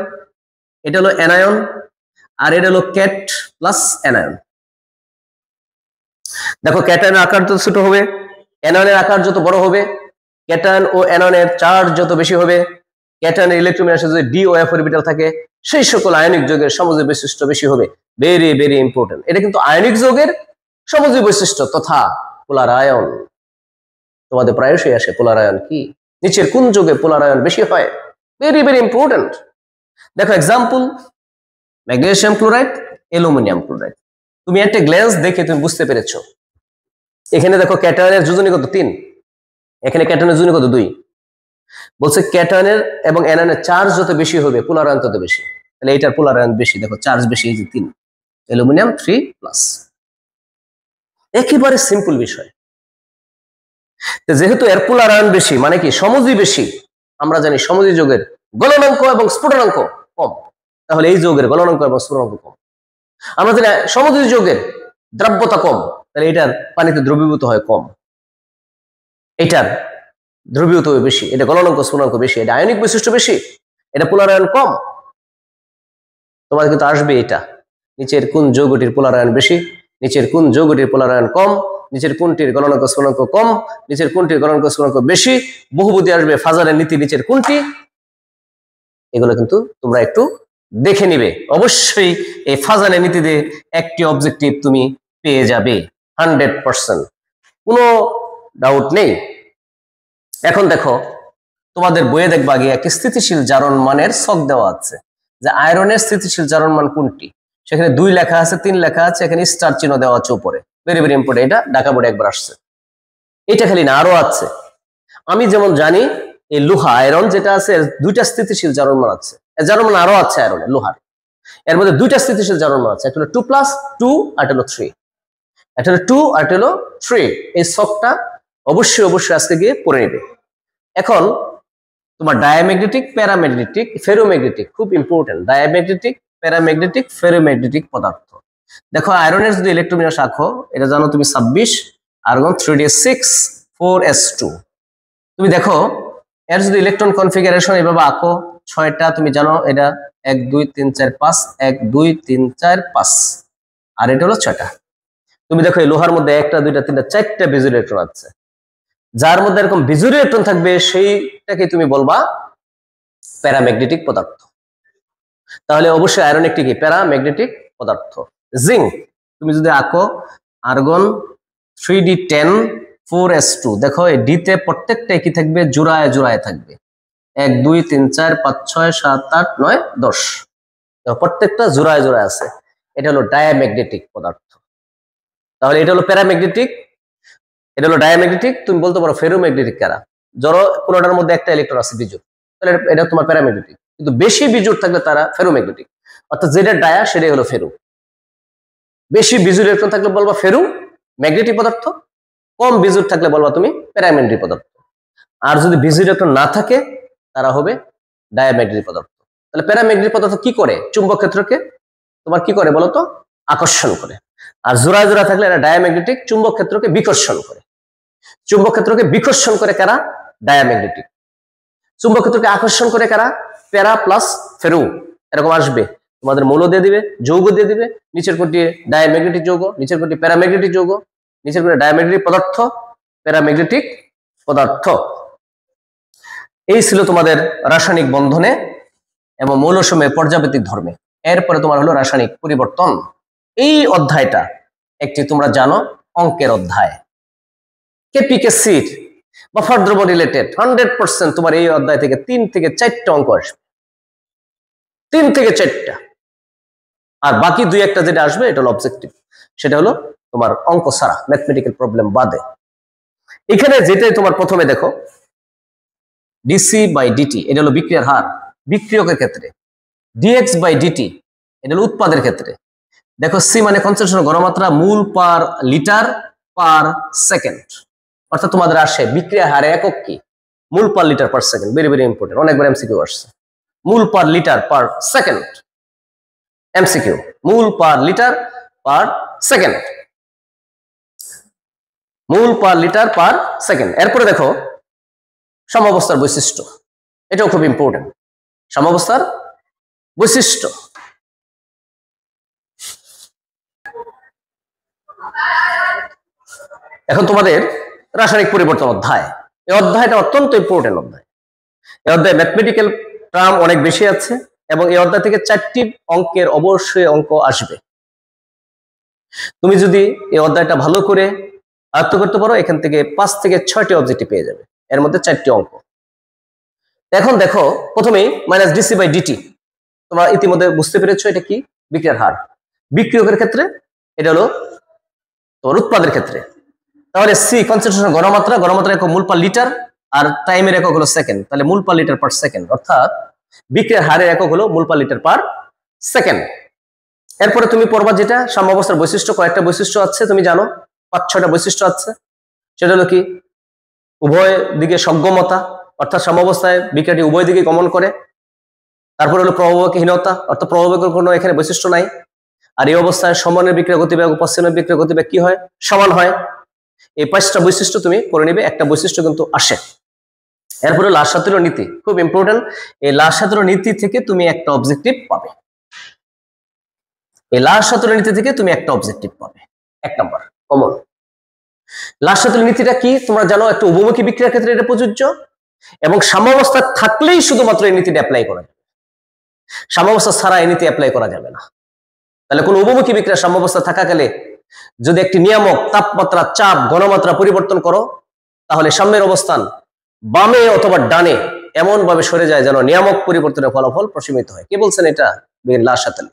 এটা হলো অ্যানায়ন, আর এটা হলো ক্যাট প্লাস অ্যানায়ন। দেখো ক্যাটায়নের আকার যত ছোট হবে, অ্যানায়নের আকার যত বড় হবে, ক্যাটায়ন ও অ্যানায়নের চার্জ যত বেশি হবে, ক্যাটায়নের ইলেকট্রোবিন্যাসে যদি ডি ও এফ অরবিটাল থাকে, সেই সকল আয়নিক যৌগের সমযোজী বৈশিষ্ট্য বেশি হবে। Very very important. এটা কিন্তু আয়নিক যৌগের সমযোজী বৈশিষ্ট্য তথা পোলার আয়ন। তোমাদের প্রায়শই আসে পোলার আয়ন কি, নিচের কোন যৌগে পোলার আয়ন বেশি হয়। Very very important. দেখো example, magnesium chloride, aluminium chloride. তুমি একটা গ্ল্যান্স দেখে তুমি বুঝতে পেরেছো। এখানে দেখো ক্যাটায়নের যোজনী কত 3, এখানে ক্যাটায়নের যোজনী কত 2। বলছে ক্যাটায়নের এবং অ্যানায়নের চার্জ যত বেশি হবে পোলার আয়ন তত বেশি। তাহলে এটার পোলার আয়ন বেশি, দেখো চার্জ বেশি, এই যে 3, অ্যালুমিনিয়াম 3+। একেবারে সিম্পল বিষয়। যেহেতু এর পোলার আয়ন বেশি মানে কি সমযোজী বেশি, আমরা জানি সমযোজী যৌগের গলনাঙ্ক এবং স্ফুটনাঙ্ক কম, তাহলে এই যৌগের গলনাঙ্ক এবং স্ফুটনাঙ্ক কম। আমরা জানি সমযোজী যৌগের দ্রব্যতা কম, তাহলে এটার পানিতে দ্রবীভূত হয় কম, এটার দ্রবীভূত হয় বেশি, এটা গলনাঙ্ক স্ফুটনাঙ্ক বেশি, এটা আয়নিক বৈশিষ্ট্য বেশি, এটা পোলার আয়ন কম। তোমার কিন্তু আসবে এটা, নিচের কোন যৌগটির পোলার আয়ন বেশি, নিচের কোন যৌগটির পোলার আয়ন কম, নিচের কোনটির গলনাঙ্ক স্ফুটনাঙ্ক কম, নিচের কোনটির গলনাঙ্ক স্ফুটনাঙ্ক বেশি, বহুপদী আসবে ফাজারের নীতি নিচের কোনটি। এগুলো কিন্তু তোমরা একটু দেখে নিবে। অবশ্যই এই ফাজারের নীতিতে একটি অবজেক্টিভ তুমি পেয়ে যাবে 100%, কোনো ডাউট নেই। এখন দেখো তোমাদের বইয়ে দেখবা গিয়ে একটি স্থিতিশীল জারণ মানের ছক দেওয়া আছে, যে আয়রনের স্থিতিশীল জারণ মান কোনটি। সেখানে 2 লেখা আছে, 3 লেখা আছে, এখানে স্টার চিহ্ন দেওয়া আছে উপরে। ভেরি ভেরি ইম্পর্টেন্ট, এটা ঢাকা বোর্ডে একবার আসছে। এটা খালি না, আরো আছে। আমি যেমন জানি এই লোহা আয়রন যেটা আছে 2টা স্থিতিশীল জারণ মান আছে, জারণ মান আরো আছে আয়রনের লোহার। এর মধ্যে 2টা স্থিতিশীল জারণ মান আছে, একটা হলো 2+2 আর একটা হলো 3, একটা হলো 2 আর একটা হলো 3। এই ছকটা অবশ্যই অবশ্যই আজকে গিয়ে পড়ে নেবে। এখন তোমার ডায়াম্যাগনেটিক, প্যারাম্যাগনেটিক, ফেরোম্যাগনেটিক খুব ইম্পর্টেন্ট। ডায়াম্যাগনেটিক, প্যারাম্যাগনেটিক, ফেরোম্যাগনেটিক পদার্থ। দেখো আয়রনের যদি ইলেকট্রোবিন্যাস আঁকো, এটা জানো তুমি 26, আর্গন 3d6 4s2। তুমি দেখো এর যদি ইলেকট্রন কনফিগারেশন এভাবে আঁকো, 6টা তুমি জানো, এটা 1 2 3 4 5, 1 2 3 4 5, আর এটা হলো 6টা। তুমি দেখো এই লোহার মধ্যে 1টা 2টা 3টা 4টা বিজুরি ইলেকট্রন আছে। যার মধ্যে এরকম বিজুরি ইলেকট্রন থাকবে সেইটাকে তুমি বলবা প্যারাম্যাগনেটিক পদার্থ। তাহলে অবশ্যই আয়রন একটি কি প্যারাম্যাগনেটিক পদার্থ। জিঙ্ক তুমি যদি আঁকো, আর্গন 3d10 4s2, দেখো এই ডিতে প্রত্যেকটা কি থাকবে, জোড়ায় জোড়ায় থাকবে। 1 2 3 4 5 6 7 8 9 10, প্রত্যেকটা জোড়ায় জোড়ায় আছে। এটা হলো ডায়াম্যাগনেটিক পদার্থ। তাহলে এটা হলো প্যারাম্যাগনেটিক, এটা হলো ডায়াম্যাগনেটিক। তুমি বলতে পারো ফেরোম্যাগনেটিক কারা, ধরো কোনটার মধ্যে একটা ইলেকট্রন আছে বিজোড়, তাহলে এটা তোমার প্যারাম্যাগনেটিক। কিন্তু বেশি বিজোড় থাকলে তারা ফেরোম্যাগনেটিক, অর্থাৎ যেটা ডায়া সেটাই হলো ফেরো। বেশি বিজোড় ইলেকট্রন থাকলে বলবা ফেরো ম্যাগনেটিক পদার্থ, কম বিজোড় থাকলে বলবা তুমি প্যারাম্যাগনেটিক পদার্থ। আর যদি বিজোড় ইলেকট্রন না থাকে তারা হবে ডায়াম্যাগনেটিক পদার্থ। তাহলে প্যারাম্যাগনেটিক পদার্থ কি করে, চুম্বক ক্ষেত্রকে তোমার কি করে বলতো, আকর্ষণ করে। আর জোড়া জোড়া থাকলে এরা ডায়াম্যাগনেটিক, চুম্বক ক্ষেত্রকে বিকর্ষণ করে। চুম্বক ক্ষেত্রকে বিকর্ষণ করে কারা, ডায়াম্যাগনেটিক। চুম্বক ক্ষেত্রকে আকর্ষণ করে কারা, প্যারা প্লাস ফেরো। এরকম আসবে, তোমাদের মৌল দিয়ে দিবে, যৌগ দিয়ে দিবে। নিচের কোনটি ডায়াম্যাগনেটিক যৌগ, নিচের কোনটি প্যারাম্যাগনেটিক যৌগ, নিচের কোনটি ডায়াম্যাগনেটিক পদার্থ, প্যারাম্যাগনেটিক পদার্থ। এই ছিল তোমাদের রাসায়নিক বন্ধনে এবং মৌলসমূহের পর্যাবৃত্তিক ধর্মে। এরপরে তোমার হলো রাসায়নিক পরিবর্তন। এই অধ্যায়টা একটি তোমরা জানো অঙ্কের অধ্যায়, কেপিকেসির বা ফরদ্রব রিলেটেড 100% তোমার এই অধ্যায় থেকে 3 থেকে 4টা অঙ্ক আসবে, 3 থেকে 4টা। আর বাকি 2-1টা যেটা আসবে এটা হলো অবজেক্টিভ, সেটা হলো তোমার অঙ্ক ছাড়া, ম্যাথমেটিক্যাল প্রবলেম বাদে। এখানে যেটাই তোমার প্রথমে দেখো ডিসি বাই ডিটি, এটা হলো বিক্রিয়ার হার বিক্রিয়কের ক্ষেত্রে। ডিএক্স বাই ডিটি, এটা হলো উৎপাদের ক্ষেত্রে। দেখো সি মানে কনসেন্ট্রেশন ঘনমাত্রা মূল পার লিটার পার সেকেন্ড, অর্থাৎ তোমাদের আসে বিক্রিয়া হারে একক কি, মূল per litre per second. Very very important, অনেকবার এমসিকিউ আসছে। মূল per litre per second, MCQ, মূল পার লিটার পার সেকেন্ড, মূল পার লিটার পার সেকেন্ড। এরপরে দেখো সাম্যাবস্থার বৈশিষ্ট্য, এটাও খুব ইম্পর্টেন্ট। সাম্যাবস্থার বৈশিষ্ট্য, এখন তোমাদের রাসায়নিক পরিবর্তন অধ্যায়, এই অধ্যায়টা অত্যন্ত ইম্পর্টেন্ট অধ্যায়। এই অধ্যায় ম্যাথমেটিক্যাল টার্ম অনেক বেশি আছে এবং এই অধ্যায় থেকে 4টি অঙ্কের অবশ্যই অঙ্ক আসবে। তুমি যদি এই অধ্যায়টা ভালো করে আয়ত্ত করতে পারো, এখান থেকে 5 থেকে 6টি অবজেক্টিভ পেয়ে যাবে, এর মধ্যে 4টি অঙ্ক। এখন দেখো প্রথমেই মাইনাস ডিসি বাই ডিটি, তোমরা ইতিমধ্যে বুঝতে পেরেছো এটা কি, বিক্রিয়ার হার। বিক্রিয়কের ক্ষেত্রে এটা হলো তোমার উৎপাদের ক্ষেত্রে। তাহলে সি কনসেন্ট্রেশন ঘনমাত্রা, ঘনমাত্রা একক মূল পার লিটার, আর টাইমের একক হলো সেকেন্ড, তাহলে মূল পার লিটার পার সেকেন্ড, অর্থাৎ বিক্রিয়ার হারের একক হলো মূল পার লিটার পার সেকেন্ড। এরপরে তুমি পড়বা যেটা সাম্যাবস্থার বৈশিষ্ট্য, কয়েকটা বৈশিষ্ট্য আছে তুমি জানো, 5-6টা বৈশিষ্ট্য আছে। সেটা হলো কি, উভয় দিকে সঙ্গমতা, অর্থাৎ সাম্যাবস্থায় বিক্রিয়াটি উভয় দিকে গমন করে। তারপরে হলো প্রভাবকহীনতা, অর্থাৎ প্রভাবকের কোনো এখানে বৈশিষ্ট্য নাই। আর এই অবস্থায় সমানের বিক্রিয়া গতিবেগ পশ্চিমের বিক্রিয়া গতিবেগ কি হয়, সমান হয়। এই 5টা বৈশিষ্ট্য তুমি পড়ে নিবে, একটা বৈশিষ্ট্য কিন্তু আসে। এরপরে লাসাতুর নীতি, খুব ইম্পর্টেন্ট। এই লাসাতুর নীতি থেকে তুমি একটা অবজেক্টিভ পাবে, এই লাসাতুর নীতি থেকে তুমি একটা অবজেক্টিভ পাবে, 1 নাম্বার কমন। লাসাতুর নীতিটা কি তোমরা জানো, একটা উভমুখী বিক্রিয়ার ক্ষেত্রে এটা প্রযোজ্য এবং সাম্যাবস্থা থাকলেই শুধুমাত্র এই নীতিটা অ্যাপ্লাই করা যাবে, সাম্যাবস্থা ছাড়া এই নীতি অ্যাপ্লাই করা যাবে না। তাহলে কোন উভমুখী বিক্রিয়া সাম্যাবস্থা থাকাকালে যদি একটি নিয়ামক তাপমাত্রা, চাপ, ঘনমাত্রা পরিবর্তন করো, তাহলে সাম্যের অবস্থান বামে অথবা ডানে এমন ভাবে সরে যায় যেন নিয়ামক পরিবর্তনের ফলাফল প্রশমিত হয়। কে বলছেন এটা? লাসাতুল।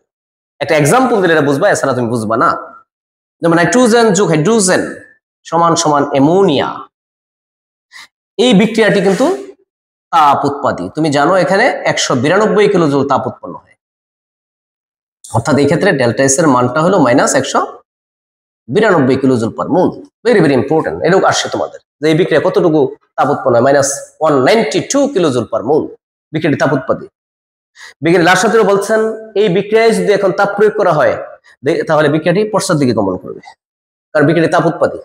একটা এক্সাম্পল দিলে এটা বুঝবা, এছাড়া তুমি বুঝবা না। যেমন নাইট্রোজেন যোগ হাইড্রোজেন সমান সমান অ্যামোনিয়া, এই বিক্রিয়াটি কিন্তু তাপ উৎপাদী। তুমি জানো এখানে 192 কিলোজুল তাপ উৎপন্ন হয়, অর্থাৎ এই ক্ষেত্রে ডেল্টা এস এর মানটা হলো -192 কিলোজুল পার মোল। ভেরি ভেরি ইম্পর্টেন্ট, এরকম আসছে তোমাদের যে এই বিক্রিয়া কতটুকু তাপ উৎপন্ন হয়, -192 কিলোজুল পার মোল বিক্রিয়াটি তাপ উৎপাদী। বিজ্ঞানী লাসাতুর বলছেন এই বিক্রিয়ায় যদি এখন তাপ প্রয়োগ করা হয় তাহলে বিক্রিয়াটি পশ্চাৎ দিকে গমন করবে, কারণ বিক্রিয়াটি তাপ উৎপাদী।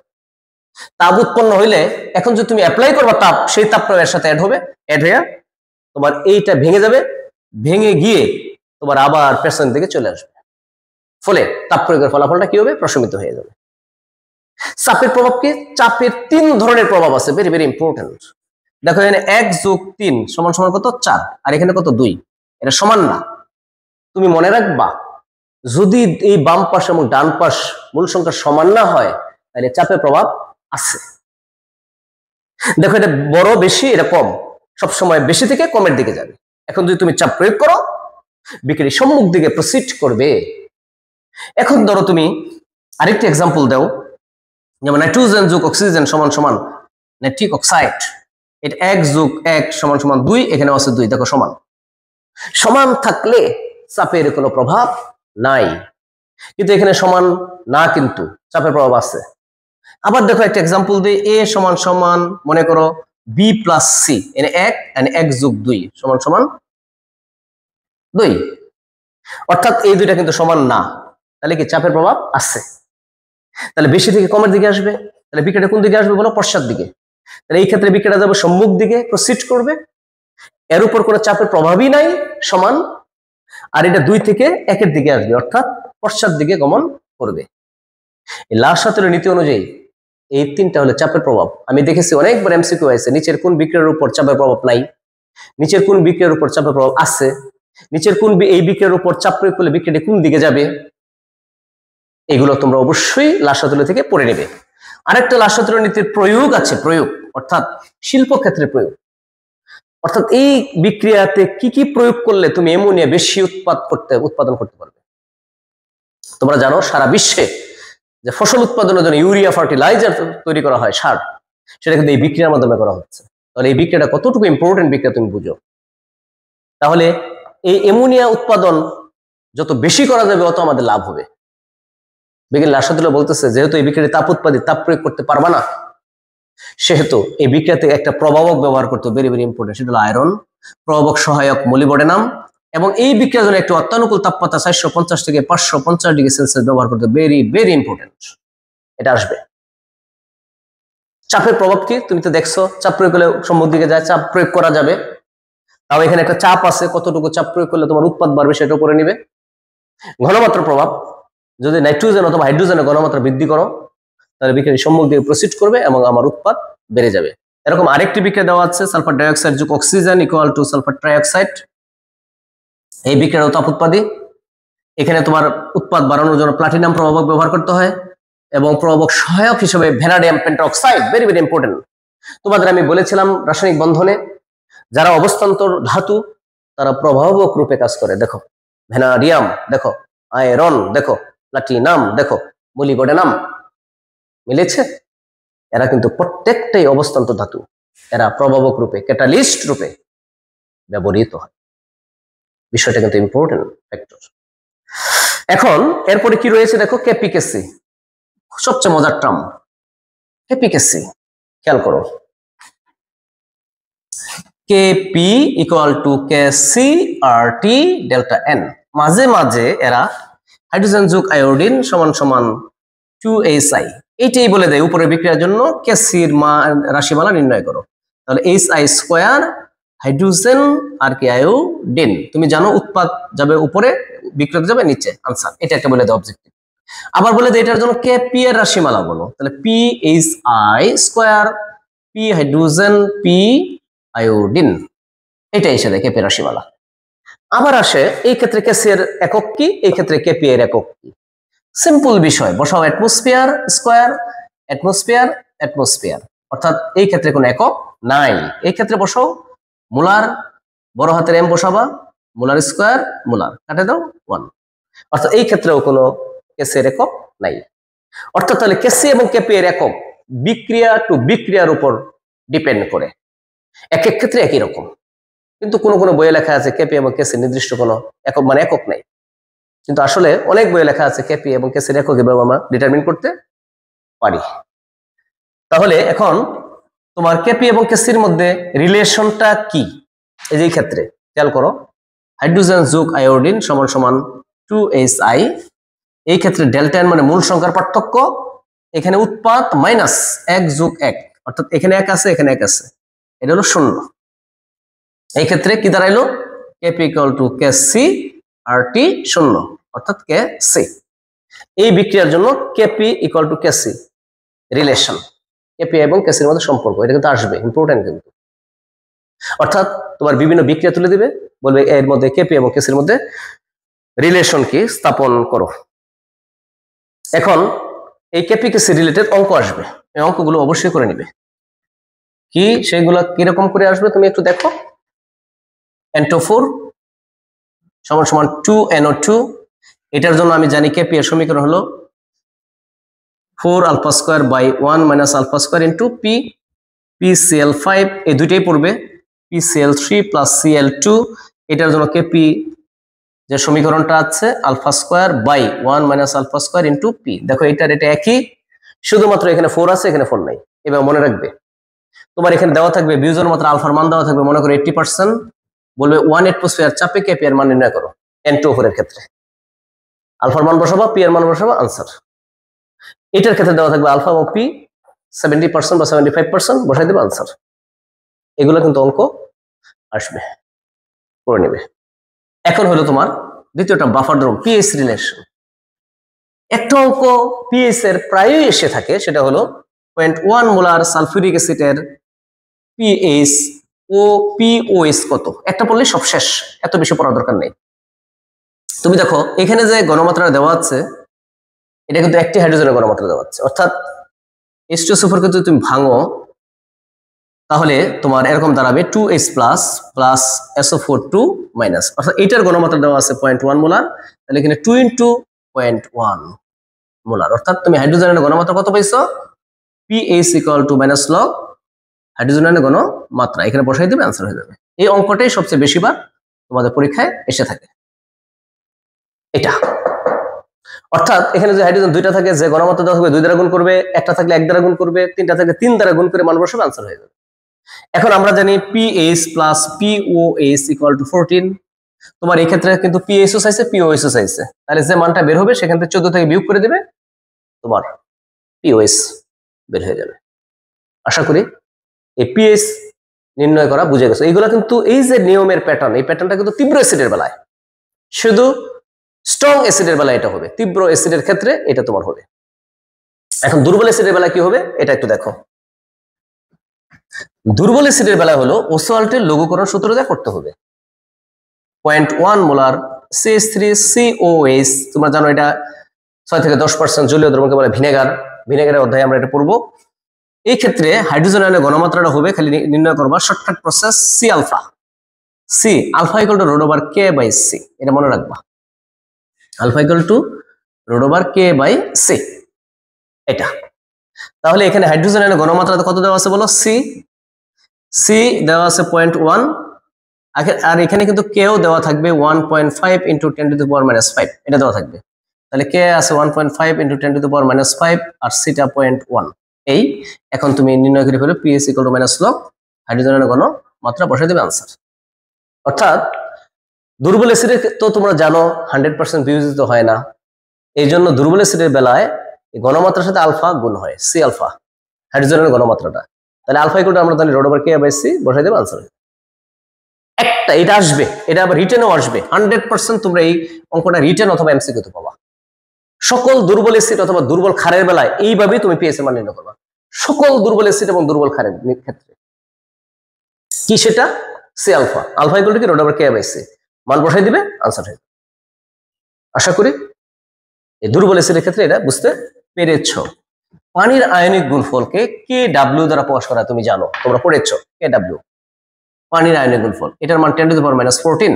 তাপ উৎপন্ন হইলে এখন যদি তুমি অ্যাপ্লাই করবা তাপ, সেই তাপটা এর সাথে অ্যাড হবে, অ্যাড হয়ে তোমার এইটা ভেঙে যাবে, ভেঙে গিয়ে তোমার আবার পেছন দিকে চলে আসবে, ফলে তাপ প্রয়োগের ফলাফলটা কি হবে, প্রশমিত হয়ে যাবে। চাপের প্রভাব কি? চাপের 3 ধরনের প্রভাব আছে, ভেরি ভেরি ইম্পর্টেন্ট। দেখো এখানে 1 যোগ 3 সমান সমান কত? 4, আর এখানে কত? 2, এটা সমান না। তুমি মনে রাখবা যদি এই বাম পাশ এবং ডান পাশ মূল সংখ্যা সমান না হয় তাহলে চাপের প্রভাব আছে। দেখো এটা বড় বেশি, এটা কম, সবসময় বেশি থেকে কমের দিকে যাবে। এখন যদি তুমি চাপ প্রয়োগ করো বিক্রিয়া সম্মুখ দিকে প্রসিড করবে। এখন ধরো তুমি আরেকটি এক্সাম্পল দাও, যেমন নাইট্রোজেন যোগ অক্সিজেন সমান সমান নাইট্রিক অক্সাইড, এটা 1 যোগ 1 সমান সমান 2, এখানে আছে 2, দেখো সমান। সমান থাকলে চাপের কোনো প্রভাব নাই, কিন্তু এখানে সমান না, কিন্তু চাপের প্রভাব আছে। আবার দেখো একটা এক্সাম্পল দিই, এ সমান সমান মনে করো বি প্লাস সি, এনে 1 এন্ড 1 যোগ 2 সমান সমান 2, অর্থাৎ এই দুইটা কিন্তু সমান না, তাহলে কি চাপের প্রভাব আছে। তাহলে বেশি থেকে কমের দিকে আসবে, তাহলে বিক্রিয়াটা কোন দিকে আসবে বলো? পশ্চাৎ দিকে। তাহলে এই ক্ষেত্রে বিক্রিয়াটা যাবে সম্মুখ দিকে প্রসিড করবে, এর উপর কোনো চাপের প্রভাবই নাই, সমান। আর এটা 2 থেকে 1-এর দিকে আসবে, অর্থাৎ পশ্চাৎ দিকে গমন করবে। এই লাসাতুর নীতি অনুযায়ী এই 3টা হলো চাপের প্রভাব। আমি দেখেছি অনেকবার এমসিকিউ আছে, নিচের কোন বিক্রিয়ার উপর চাপের প্রভাব নাই, নিচের কোন বিক্রিয়ার উপর চাপের প্রভাব আছে, নিচের কোন এই বিক্রিয়ার উপর চাপ প্রয়োগ করলে বিক্রিয়াটি কোন দিকে যাবে, এগুলো তোমরা অবশ্যই লাসাতুর থেকে পড়ে নেবে। আরেকটা লাসাতুর নীতির প্রয়োগ আছে, প্রয়োগ অর্থাৎ শিল্প ক্ষেত্রে প্রয়োগ, অর্থাৎ এই বিক্রিয়াতে কি কি প্রয়োগ করলে তুমি অ্যামোনিয়া বেশি উৎপাদন করতে পারবে। তোমরা জানো সারা বিশ্বে যে ফসল উৎপাদনের জন্য ইউরিয়া ফার্টিলাইজার তৈরি করা হয়, সার, সেটা কিন্তু এই বিক্রিয়ার মাধ্যমে করা হচ্ছে। তাহলে এই বিক্রিয়াটা কতটুকু ইম্পর্টেন্ট বিক্রিয়া তুমি বুঝো। তাহলে এই অ্যামোনিয়া উৎপাদন যত বেশি করা যাবে অত আমাদের লাভ হবে। বিজ্ঞানী লাশাদুল্লাহ বলতেছে যেহেতু এই বিক্রিয়ায় তাপ উৎপাদিত, তাপ প্রয়োগ করতে পারবা না, সেহেতু এই বিক্রিয়াতে একটা প্রভাবক ব্যবহার করতে ভেরি ভেরি ইম্পর্টেন্ট, সেটা হলো আয়রন, প্রভাবক সহায়ক মলিবডেনাম, এবং এই বিক্রিয়ার জন্য একটি অত্যানুকূল তাপমাত্রা 450 থেকে 550 ডিগ্রি সেলসিয়াস ব্যবহার করতে ভেরি ভেরি ইম্পর্টেন্ট। এটা আসবে। চাপের প্রভাব কি? তুমি তো দেখছো চাপ প্রয়োগ করলে সম্মুখ দিকে যায়, চাপ প্রয়োগ করা যাবে, তাও এখানে একটা চাপ আছে, কতটুকু চাপ প্রয়োগ করলে তোমার উৎপাদ বাড়বে সেটা উপরে নিবে। ঘনমাত্রা প্রভাব, যদি নাইট্রোজেন অথবা হাইড্রোজেনের ঘনমাত্রা বৃদ্ধি করো তাহলে বিক্রিয়া সম্মুখ দিকে প্রসিড করবে এবং আমার উৎপাদ বেড়ে যাবে। এরকম আরেকটি বিক্রিয়া দেওয়া আছে, সালফার ডাইঅক্সাইড যোগ oxygen equal to sulphur trioxide. এই বিক্রিয়ার তাপ উৎপাদী, এখানে তোমার উৎপাদ বাড়ানোর জন্য প্লাটিনাম প্রভাবক ব্যবহার করতে হয় এবং প্রভাবক সহায়ক হিসেবে ভ্যানাডিয়াম পেন্টাঅক্সাইড, ভেরি ভেরি ইম্পর্টেন্ট। তোমাদের আমি বলেছিলাম রাসায়নিক বন্ধনে যারা অবস্থান্তর ধাতু তারা প্রভাবক রূপে কাজ করে। দেখো ভ্যানাডিয়াম, দেখো আয়রন, দেখো প্লাটিনাম, দেখো মলিবডেনাম, মিলেছে? এরা কিন্তু প্রত্যেকটাই অবস্থান্তর ধাতু, এরা প্রভাবক রূপে, ক্যাটালিস্ট রূপে ব্যবহৃত হয়। বিষয়টা কিন্তু ইম্পর্টেন্ট ফ্যাক্টর। এখন এরপরে কি রয়েছে দেখো, কেপিকেসি, সবচেয়ে মজার টার্ম কেপিকেসি। খেয়াল করো, Kp equal to Kc R T delta n. মাঝে মাঝে এরা হাইড্রোজেন যোগ আয়োডিন সমান সমান 2HI, এইটাই বলে দেয় উপরে বিক্রিয়ার জন্য কেসির রাশিমালা নির্ণয় করো। তাহলে HI স্কোয়ার হাইড্রোজেন আর কি আয়োডিন, তুমি জানো উৎপাদ যাবে উপরে, বিক্রিয়া যাবে নিচে, আনসার। এটা একটা বলে দেয় অবজেক্টিভ। আবার বলে দেয় এটার জন্য কেপি এর রাশিমালা বলো, তাহলে PHI square, P hydrogen, P iodine, এটা এসে দেয় কেপি রাশিমালা। আবার আসে এই ক্ষেত্রে কেসি এর একক কি, এই ক্ষেত্রে কেপি এর একক কি। সিম্পল বিষয়, বসাও অ্যাটমসফিয়ার স্কোয়ার, অ্যাটমসফিয়ার, অ্যাটমসফিয়ার, অর্থাৎ এই ক্ষেত্রে কোনো একক নাই। এই ক্ষেত্রে বসাও মোলার, বড় হাতের এম বসাবা, মোলার স্কোয়ার, মোলার কাটে দাও 1, অর্থাৎ এই ক্ষেত্রেও কোনো কেসি এর একক নাই। অর্থাৎ তাহলে কেসি এবং কেপি এর একক বিক্রিয়া টু বিক্রিয়ার উপর ডিপেন্ড করে, এক এক ক্ষেত্রে একই রকম। কিন্তু কোনো কোনো বইয়ে লেখা আছে কেপি এবং কেসি নির্দিষ্ট কোনো একক মানে একক নাই, কিন্তু আসলে অনেক বইয়ে লেখা আছে কেপি এবং কেসির একক এবং আমরা ডিটারমিন করতে পারি। তাহলে এখন তোমার কেপি এবং কেসির মধ্যে রিলেশনটা কি, এই যে ক্ষেত্রে খেয়াল করো, হাইড্রোজেন যোগ আয়োডিন সমান সমান 2HI, এই ক্ষেত্রে ডেল্টা এন মানে মূল সংখ্যার পার্থক্য, এখানে উৎপাদ মাইনাস 1 যোগ 1, অর্থাৎ এখানে 1 আছে এখানে 1 আছে, এটা হলো 0। এই ক্ষেত্রে কি দাঁড়াইলো, Kp equal to Kc R T 0, অর্থাৎ কেসি। এই বিক্রিয়ার জন্য Kp equal to Kc relation, Kp এবং কেসির মধ্যে সম্পর্ক, এটা কিন্তু আসবে, ইম্পর্টেন্ট কিন্তু। অর্থাৎ তোমার বিভিন্ন বিক্রিয়া তুলে দিবে, বলবে এর মধ্যে কেপি এবং কেসির মধ্যে রিলেশন কি স্থাপন করো। এখন এই কেপি কেসি রিলেটেড অঙ্ক আসবে, এই অঙ্কগুলো অবশ্যই করে নিবে। কি সেগুলো কিরকম করে আসবে তুমি একটু দেখো। N2O4 সমান সমান 2NO2, এটার জন্য আমি জানি কেপি এর সমীকরণ হলো 4 alpha square by 1 minus alpha square into P, PCl5, এই দুইটাই পড়বে, PCl3 প্লাস Cl2, এটার জন্য কেপি যে সমীকরণটা আছে alpha square by 1 minus alpha square into P. দেখো এটার এটা একই, শুধুমাত্র এখানে 4 আছে এখানে 4 নাই। এবার মনে রাখবে তোমার এখানে দেওয়া থাকবে বিয়োজন মাত্রা আলফার মান দেওয়া থাকবে, মনে করো 80%, বলবে 1 অ্যাটমসফিয়ার চাপে কেপি এর মান নির্ণয় করো। N2O4 এর ক্ষেত্রে আলফার মান বসাবো, পি এর মান বসাবো, আনসার। এটার ক্ষেত্রে দেওয়া থাকবে আলফা এবং পি 70% বা 75%, বসাই দেবে, আনসার। এগুলো কিন্তু অঙ্ক আসবে, করে নেবে। এখন হলো তোমার দ্বিতীয়টা বাফার ড্রম, পিএইচ রিলেশন। একটা অঙ্ক পিএইচ এর প্রায়ই এসে থাকে, সেটা হলো 0.1 মোলার সালফিউরিক অ্যাসিডের পিএইচ ও পিওএস কত, একটা পড়লে সব শেষ, এত বেশি পড়ার দরকার নেই। তুমি দেখো এখানে যে ঘনমাত্রা দেওয়া আছে এটা কিন্তু একটি হাইড্রোজেনের ঘনমাত্রা দেওয়া আছে, অর্থাৎ H2SO4 কে যদি তুমি ভাঙো তাহলে তোমার এরকম দাঁড়াবে 2H plus plus SO4 2 minus, অর্থাৎ এইটার ঘনমাত্রা দেওয়া আছে 0.1 মোলার, তাহলে এখানে 2 ইন্টু 0.1 মোলার, অর্থাৎ তুমি হাইড্রোজেনের ঘনমাত্রা কত পাইছো, PH equal to minus log হাইড্রোজেনের ঘনমাত্রা, এখানে বসাই দেবে, আনসার হয়ে যাবে। এই অঙ্কটাই সবচেয়ে বেশিবার তোমাদের পরীক্ষায় এসে থাকে। এটা অর্থাৎ এখানে যে হাইড্রোজেন দুইটা থাকে, যে ঘনমাত্রা দেওয়া থাকবে 2 দ্বারা গুণ করবে, একটা থাকলে 1 দ্বারা গুণ করবে, তিনটা থাকলে 3 দ্বারা গুণ করে মান বসাবে, আনসার হয়ে যাবে। এখন আমরা জানি PH plus POH equal to 14। তোমার এই ক্ষেত্রে কিন্তু PHও চাইছে, POH চাইছে, তাহলে যে মানটা বের হবে সেখান থেকে 14 থেকে বিয়োগ করে দেবে, তোমার POH বের হয়ে যাবে। আশা করি এই PH নির্ণয় করা বুঝে গেছে। এইগুলা কিন্তু এই যে নিয়মের প্যাটার্ন, এই প্যাটার্নটা কিন্তু তীব্র অ্যাসিডের বেলায়, শুধু স্ট্রং অ্যাসিডের বেলায় এটা হবে, তীব্র অ্যাসিডের ক্ষেত্রে এটা তোমার হবে। এখন দুর্বল অ্যাসিডের বেলায় কি হবে এটা একটু দেখো। দুর্বল অ্যাসিডের বেলায় হলো ওসওয়াল্টের লঘুকরণ সূত্র দিয়ে করতে হবে। 0.1 মোলার CH3COH, তোমরা জানো এটা 6 থেকে 10% জলীয় দ্রবণকে বলে ভিনেগার। ভিনেগারের অধ্যায়ে আমরা এটা পড়বো। এই ক্ষেত্রে হাইড্রোজেন আয়নের ঘনমাত্রাটা হবে, খালি নির্ণয় করবা shortcut process C alpha. C alpha equal to root over K by C, এটা মনে রাখবা। Alpha equal to root over K by C, এটা। তাহলে এখানে হাইড্রোজেন আয়নের ঘনমাত্রা কত দেওয়া আছে বলো? সি। সি দেওয়া আছে 0.1, আর এখানে কিন্তু কেও দেওয়া থাকবে 1.5 into 10 to the power minus 5, এটা দেওয়া থাকবে। তাহলে কে আছে 1.5 into 10 to the power minus 5 আর সিটা 0.1। এই এখন তুমি নির্ণয় করে ফেলো pH equal to minus log হাইড্রোজেনের ঘনমাত্রা বসাই দেবে, আনসার। অর্থাৎ দুর্বল অ্যাসিডে তো তোমরা জানো 100% বিয়োজিত হয় না, এই জন্য দুর্বল অ্যাসিডের বেলায় ঘনমাত্রার সাথে আলফা গুণ হয়, সি আলফা হাইড্রোজেনের ঘনমাত্রাটা। তাহলে আলফা ইকুয়াল টু আমরা তাহলে root over K by C বসাই দেবে, আনসার। একটা এটা আসবে, এটা আবার রিটেনও আসবে 100%। তোমরা এই অঙ্কটা রিটেন অথবা এমসিকিউতে পাবা। সকল দুর্বল অ্যাসিড অথবা দুর্বল ক্ষারের বেলায় এইভাবেই তুমি পিএইচ এর মান নির্ণয় করবা, সকল দুর্বল অ্যাসিড এবং দুর্বল ক্ষারের ক্ষেত্রে। কি সেটা? C alpha, alpha equal to কি root over K by C, মান বসাই দিবে, আনসার হয়ে যাবে। আশা করি এই দুর্বল অ্যাসিডের ক্ষেত্রে এটা বুঝতে পেরেছো। পানির আয়নিক গুণফলকে KW দ্বারা প্রকাশ করা তুমি জানো, তোমরা পড়েছো KW, পানির আয়নিক গুণফল। এটার মান 10 টু দি পাওয়ার মাইনাস 14,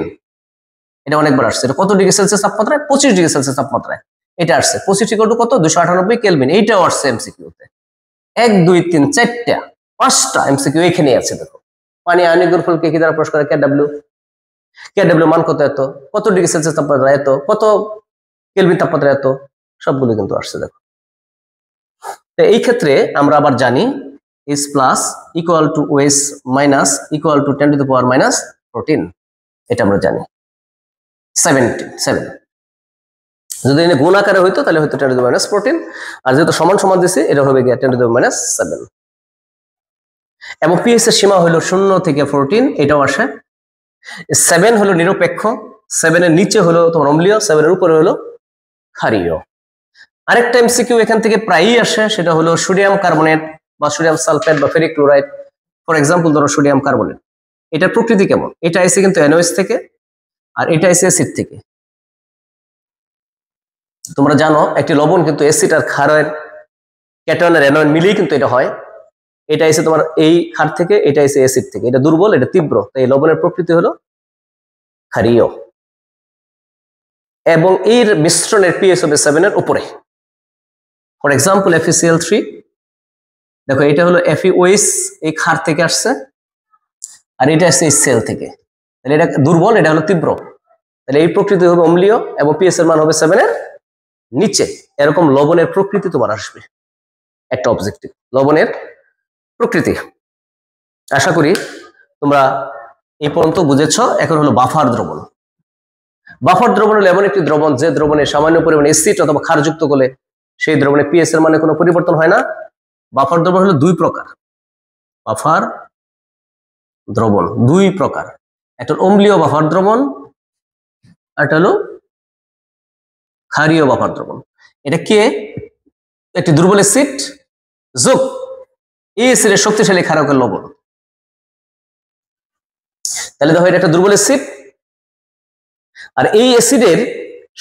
এটা অনেকবার আসছে। এটা কত ডিগ্রি সেলসিয়াস তাপমাত্রায়? 25 ডিগ্রি সেলসিয়াস তাপমাত্রায় এটা আসছে। 25 ইকুয়াল টু কত? 298 কেলভিন। এইটাও আসছে এমসিকিউতে। 1 2 3 4টা 5টা এমসিকিউ এখানে আছে। দেখো পানি আয়নিক গুণফলকে কি দ্বারা প্রকাশ করে? KW। KW মান কত? এত। কত ডিগ্রি সেলসিয়াস তাপমাত্রা? এত। কত কেলভিন তাপমাত্রা? এত। সবগুলো কিন্তু আসছে। দেখো তো এই ক্ষেত্রে আমরা আবার জানি H plus equal to OH minus equal to 10 to the power minus 14, এটা আমরা জানি। 77 যদি এনে গুণ আকারে হইতো তাহলে হয়তো 10 টু দি মাইনাস 14, আর যেহেতু সমান সমান দিছে এটা হবে গিয়ে 10 টু দি মাইনাস 7। এবং পিএইচ এর সীমা হলো 0 থেকে 14, এটাও আসে। 7 হলো নিরপেক্ষ, 7 এর নিচে হলো তোমার অম্লীয়, 7 এর উপরে হলো ক্ষারীয়। আরেকটা এমসিকিউ এখান থেকে প্রায়ই আসে, সেটা হলো সোডিয়াম কার্বনেট বা সোডিয়াম সালফেট বা ফেরিক ক্লোরাইড। ফর এক্সাম্পল ধরো সোডিয়াম কার্বনেট, এটার প্রকৃতি কেমন? এটা আইসে কিন্তু NOH থেকে, আর এটা আইসে অ্যাসিড থেকে। তোমরা জানো একটি লবণ কিন্তু অ্যাসিড আর ক্ষারের ক্যাটায়ন আর অ্যানোয়ন মিলিয়ে কিন্তু এটা হয়। এটা আইসে তোমার এই ক্ষার থেকে, এটা আইসে অ্যাসিড থেকে। এটা দুর্বল, এটা তীব্র, তাই এই লবণের প্রকৃতি হলো ক্ষারীয়। এবং এর মিশ্রণের পিএইচ হবে 7 এর উপরে। ফর এক্সাম্পল FeCl3, দেখো এটা হলো FeOH, এই ক্ষার থেকে আসছে, আর এটা আসছে HCl থেকে। তাহলে এটা দুর্বল, এটা হলো তীব্র। তাহলে এই প্রকৃতি হবে অম্লীয় এবং পিএইচ এর মান হবে 7 এর নিচে। এরকম লবণের প্রকৃতি তোমার আসবে একটা অবজেক্টিভ, লবণের প্রকৃতি। আশা করি তোমরা এই পর্যন্ত বুঝেছ। এখন হলো বাফার দ্রবণ। বাফার দ্রবণ হলো এমন একটি দ্রবণ যে দ্রবণে সামান্য পরিমাণে অ্যাসিড অথবা ক্ষারযুক্ত করলে সেই দ্রবণে পিএইচ এর মানে কোনো পরিবর্তন হয় না। বাফার দ্রবণ হলো দুই প্রকার। বাফার দ্রবণ দুই প্রকার, একটা অম্লীয় বাফার দ্রবণ, আর একটা হলো ক্ষারীয় বাফার দ্রবণ। এটা কে? একটি দুর্বল অ্যাসিড যোগ এই অ্যাসিডের শক্তিশালী ক্ষারকের লবণ। তাহলে দেখো এটা একটা দুর্বল অ্যাসিড, আর এই অ্যাসিডের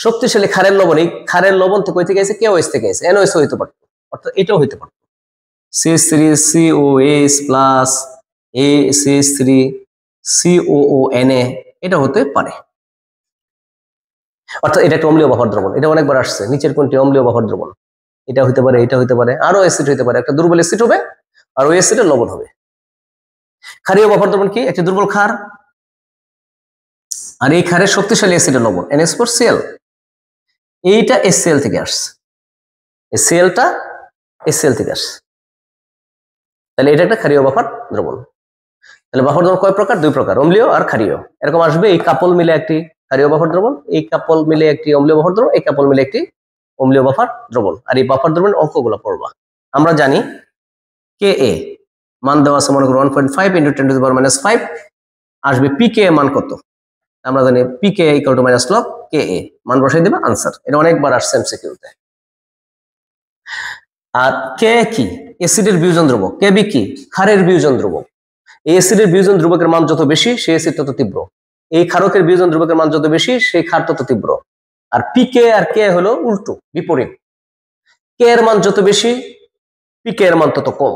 শক্তিশালী ক্ষারের লবণ, এই ক্ষারের লবণ থেকে কই থেকে আছে? KOH থেকে আছে। NOH হইতে পারতো, অর্থাৎ এটাও হইতে পারতো CH3COH প্লাস CH3COONA, এটা হতে পারে। অর্থাৎ এটা একটা অম্লীয় বাফার দ্রবণ। এটা অনেকবার আসছে। নিচের কোনটি অম্লীয় বাফার দ্রবণ? এটা হইতে পারে, এটা হইতে পারে, আরো অ্যাসিড হইতে পারে। একটা দুর্বল অ্যাসিড হবে আর ওই অ্যাসিডের লবণ হবে। ক্ষারীয় বাফার দ্রবণ কি? একটা দুর্বল ক্ষার, আর এই ক্ষারের শক্তিশালী অ্যাসিড লবণ NH4Cl, এইটা HCl থেকে আসছে, এই Clটা HCl থেকে আসছে। তাহলে এটা একটা ক্ষারীয় বাফার দ্রবণ। তাহলে বাফার দ্রবণ কয় প্রকার? দুই প্রকার, অম্লীয় আর ক্ষারীয়। এরকম আসবে, এই কাপল মিলে একটি ক্ষারীয় বাফার দ্রবণ, এই কাপল মিলে একটি অম্লীয় বাফার দ্রবণ, এই কাপল মিলে একটি অম্লীয় বাফার দ্রবণ। আর এই বাফার দ্রবণের অঙ্কগুলো পড়বা। আমরা জানি Ka মান দেওয়া আছে, মনে করো 1.5 × 10⁻⁵ আসবে। Pk মান কত? আমরা জানি Pk = -log Ka, মান বসাই দেবে, আনসার। এটা অনেকবার আসছে এমসিকিউতে। আর Ka কি? অ্যাসিডের বিয়োজন ধ্রুবক। Kb কি? ক্ষারের বিয়োজন ধ্রুবক। এই অ্যাসিডের বিয়োজন ধ্রুবকের মান যত বেশি, সেই অ্যাসিড তত তীব্র। এই ক্ষারকের বিয়োজন ধ্রুবকের মান যত বেশি, সেই ক্ষার তত তীব্র। আর Pk আর Ka হলো উল্টো, বিপরীত। K এর মান যত বেশি, Pk এর মান তত কম।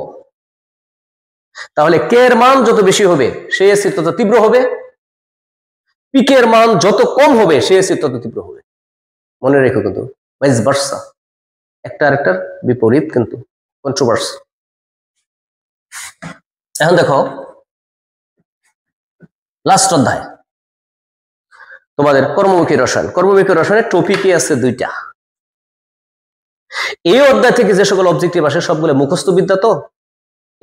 তাহলে K এর মান যত বেশি হবে, সেই অ্যাসিড তত তীব্র হবে। Pk এর মান যত কম হবে, সেই অ্যাসিড তত তীব্র হবে। মনে রেখো কিন্তু, ভাইস ভার্সা, একটা আরেকটার বিপরীত, কিন্তু কন্ট্রোভার্সি। এখন দেখো লাস্ট অধ্যায় তোমাদের কর্মমুখী রসায়ন। কর্মমুখী রসায়নের টপিকই আছে দুইটা। এই অধ্যায় থেকে যে সকল অবজেক্টিভ আসে সবগুলো মুখস্থ বিদ্যা। তো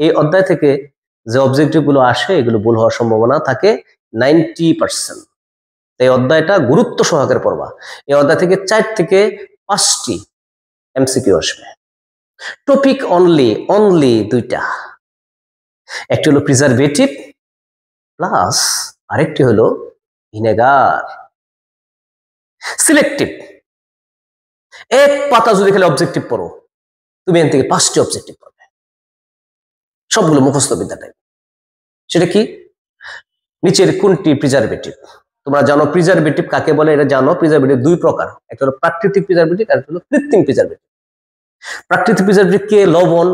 এই অধ্যায় থেকে যে অবজেক্টিভ গুলো আসে এগুলো ভুল হওয়ার সম্ভাবনা থাকে 90%। এই অধ্যায়টা গুরুত্ব সহকারে পড়বা। এই অধ্যায় থেকে 4 থেকে 5টি এমসিকিউ আসবে। টপিক অনলি দুইটা, একটি হলো প্রিজারভেটিভ প্লাস আরেকটি হলো ভিনেগার। সিলেক্টিভ, এক পাতা যদি খালি অবজেক্টিভ পড়ো, তুমি এখান থেকে 5টি অবজেক্টিভ পাবে, সবগুলো মুখস্থ বিদ্যা টাইপ। সেটা কি? নিচের কোনটি প্রিজারভেটিভ? তোমরা জানো প্রিজারভেটিভ কাকে বলে, এটা জানো। প্রিজারভেটিভ দুই প্রকার, একটা হলো প্রাকৃতিক প্রিজারভেটিভ আর একটা হলো কৃত্রিম প্রিজারভেটিভ। প্রাকৃতিক প্রিজারভেটিভ কে? লবণ,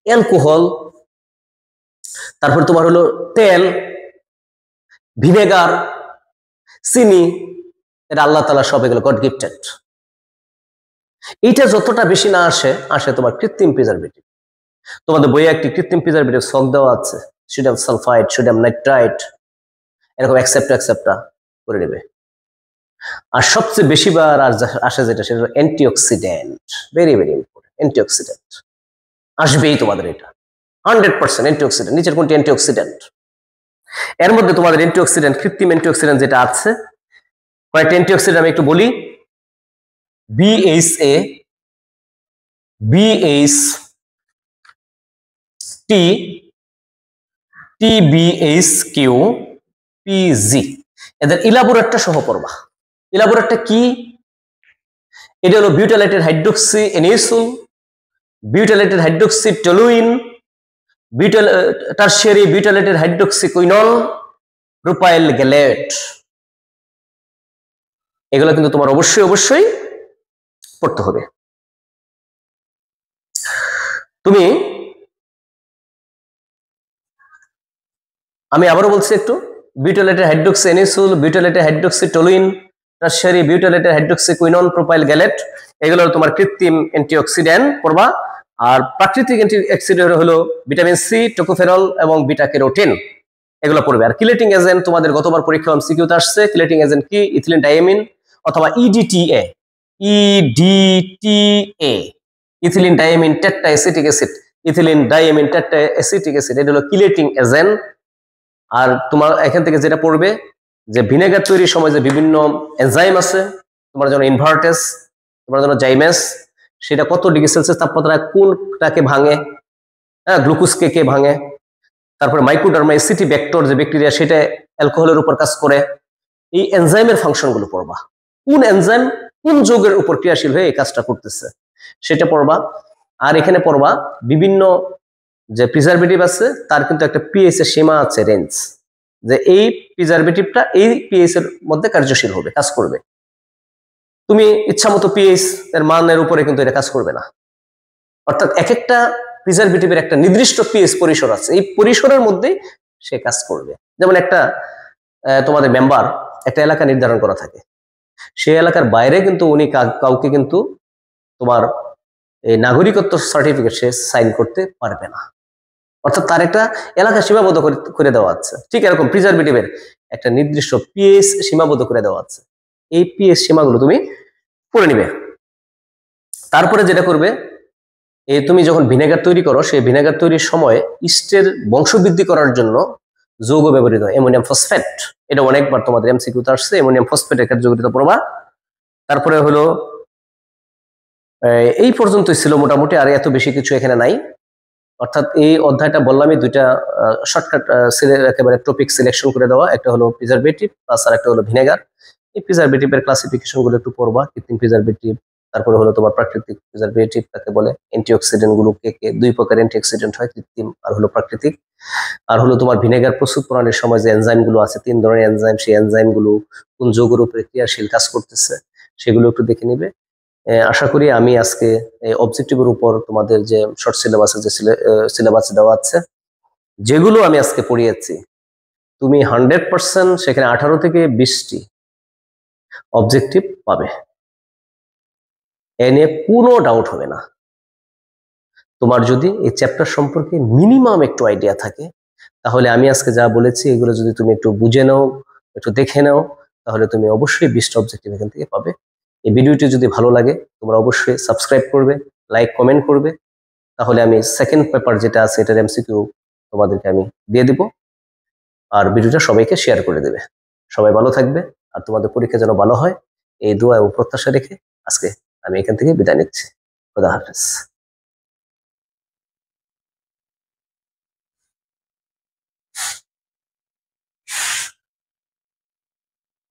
অ্যালকোহল, তারপর তোমার হলো তেল, ভিনেগার, চিনি। এটা আল্লাহ তাআলা সব, এগুলো গড গিফটেড। এইটা যতটা বেশি না আসে তোমার কৃত্রিম প্রিজারভেটিভ। তোমাদের বইয়ে একটি কৃত্রিম প্রিজারভেটিভ ছক দেওয়া আছে, সোডিয়াম সালফাইড, সোডিয়াম নাইট্রাইট, এরকম অ্যাকসেপ্টা করে নেবে। আর সবচেয়ে বেশিবার আসে যেটা, সেটা হলো অ্যান্টিঅক্সিডেন্ট। ভেরি ইম্পর্টেন্ট, অ্যান্টিঅক্সিডেন্ট আসবেই তোমাদের। এটা 100% অ্যান্টিঅক্সিডেন্ট। নিচের কোনটি অ্যান্টিঅক্সিডেন্ট? এর মধ্যে তোমাদের অ্যান্টিঅক্সিডেন্ট, কৃত্রিম অ্যান্টিঅক্সিডেন্ট যেটা আছে, কয়েকটা অ্যান্টিঅক্সিডেন্ট আমি একটু বলি। BHA, BHT, TBHQ, PG। এদের ইলাবোরেটটা সহ পড়বা। ইলাবোরেটটা কি? এটা হলো butylated hydroxy anisole, butylated hydroxy toluene, tertiary butylated hydroxy quinol, propyl gallate. এগুলো কিন্তু তোমার অবশ্যই পড়তে হবে। আমি আবারও বলছি একটু, butylated hydroxy anisole, butylated hydroxy toluene, tertiary butylated hydroxy quinol, propyl gallate, এগুলো তোমার কৃত্রিম অ্যান্টিঅক্সিডেন্ট পড়বা। আর প্রাকৃতিক অ্যান্টিঅক্সিডেন্ট হলো ভিটামিন সি, টোকোফেরল এবং বিটা ক্যারোটিন, এগুলো পড়বে। আর কিলেটিং এজেন্ট তোমাদের গতবার পরীক্ষা এমসিকিউতে আসছে। কিলেটিং এজেন্ট কি? ইথিলিন ডাইয়ামিন অথবা EDTA, ethylene diamine tetraacetic acid, ethylene diamine tetraacetic acid, এটা হলো কিলেটিং এজেন্ট। আর তোমার এখান থেকে যেটা পড়বে, যে ভিনেগার তৈরির সময় যে বিভিন্ন এনজাইম আছে, তোমার জন্য ইনভার্টেস, তোমার জন্য জাইমেস, সেটা কত ডিগ্রি সেলসিয়াস তাপমাত্রায় কোনটাকে ভাঙে, হ্যাঁ, গ্লুকোজকে কে ভাঙে। তারপরে মাইক্রোডার্মা এসিটি ভেক্টর যে ব্যাকটেরিয়া, সেটা অ্যালকোহলের উপর কাজ করে। এই এনজাইমের ফাংশনগুলো পড়বা, কোন এনজাইম কোন যৌগের উপর ক্রিয়াশীল হয়ে এই কাজটা করতেছে সেটা পড়বা। আর এখানে পড়বা বিভিন্ন যে প্রিজারভেটিভ আছে তার কিন্তু একটা পিএইচ এর সীমা আছে, রেঞ্জ, যে এই প্রিজারভেটিভটা এই পিএইচ এর মধ্যে কার্যশীল হবে, কাজ করবে। তুমি ইচ্ছামতো পিএইচ এর মানের উপরে কিন্তু এটা কাজ করবে না। অর্থাৎ এক একটা প্রিজারভেটিভের একটা নির্দিষ্ট পিএইচ পরিসর আছে, এই পরিসরের মধ্যেই সে কাজ করবে। যেমন একটা তোমাদের মেম্বার একটা এলাকা নির্ধারণ করা থাকে, সেই এলাকার বাইরে কিন্তু উনি কাউকে কিন্তু তোমার এই নাগরিকত্ব সার্টিফিকেট সে সাইন করতে পারবে না। অর্থাৎ তার একটা এলাকা সীমাবদ্ধ করে দেওয়া আছে। ঠিক এরকম প্রিজারভেটিভের একটা নির্দিষ্ট পিএইচ সীমাবদ্ধ করে দেওয়া আছে। এই পিএইচ সীমাগুলো তুমি পড়ে নিবে। তারপরে যেটা করবে, তুমি যখন ভিনেগার তৈরি করো, সেই ভিনেগার তৈরির সময় ইস্টের বংশবৃদ্ধি করার জন্য যৌগ ব্যবহৃত হয়, অ্যামোনিয়াম ফসফেট। এটা অনেকবার তোমাদের এমসিকিউতে আসছে, অ্যামোনিয়াম ফসফেটের কার্যকারিতা পড়বা। তারপরে হলো এই পর্যন্তই ছিল মোটামুটি, আর এত বেশি কিছু এখানে নাই। অর্থাৎ এই অধ্যায়টা বললামই দুইটা শর্টকাট একেবারে টপিক সিলেকশন করে দেওয়া, একটা হলো প্রিজারভেটিভ প্লাস আর একটা হলো ভিনেগার। এই প্রিজারভেটিভের ক্লাসিফিকেশন গুলো একটু পড়বা, কৃত্রিম প্রিজারভেটিভ, তারপরে হলো তোমার প্রাকৃতিক প্রিজারভেটিভ তাকে বলে, অ্যান্টিঅক্সিডেন্ট গুলো কে কে, দুই প্রকার অ্যান্টিঅক্সিডেন্ট হয়, কৃত্রিম আর হলো প্রাকৃতিক। আর হলো তোমার ভিনেগার প্রস্তুত প্রণালীর সময় যে এনজাইম গুলো আছে, 3 ধরনের এনজাইম, সেই এনজাইম গুলো কোন যৌগের উপরে ক্রিয়াশীল কাজ করতেছে সেগুলো একটু দেখে নিবে। আশা করি আমি আজকে এই অবজেক্টিভের উপর তোমাদের যে শর্ট সিলেবাসে যে সিলেবাস দেওয়া আছে, যেগুলো আমি আজকে পড়িয়েছি, তুমি 100% সেখানে 18 থেকে 20টি অবজেক্টিভ পাবে, এ নিয়ে কোনো ডাউট হবে না। তোমার যদি এই চ্যাপ্টার সম্পর্কে মিনিমাম একটু আইডিয়া থাকে, তাহলে আমি আজকে যা বলেছি এগুলো যদি তুমি একটু বুঝে নাও, একটু দেখে নাও, তাহলে তুমি অবশ্যই 20টা অবজেক্টিভ এখান থেকে পাবে। এই ভিডিওটি যদি ভালো লাগে তোমরা অবশ্যই সাবস্ক্রাইব করবে, লাইক কমেন্ট করবে, তাহলে আমি সেকেন্ড পেপার যেটা আছে এটার এমসিকিউ তোমাদেরকে আমি দিয়ে দিব। আর ভিডিওটা সবাইকে শেয়ার করে দেবে। সবাই ভালো থাকবে, আর তোমাদের পরীক্ষা যেন ভালো হয় এই দোয়া এবং প্রত্যাশা রেখে আজকে আমি এখান থেকে বিদায় নিচ্ছি। খোদা হাফেজ।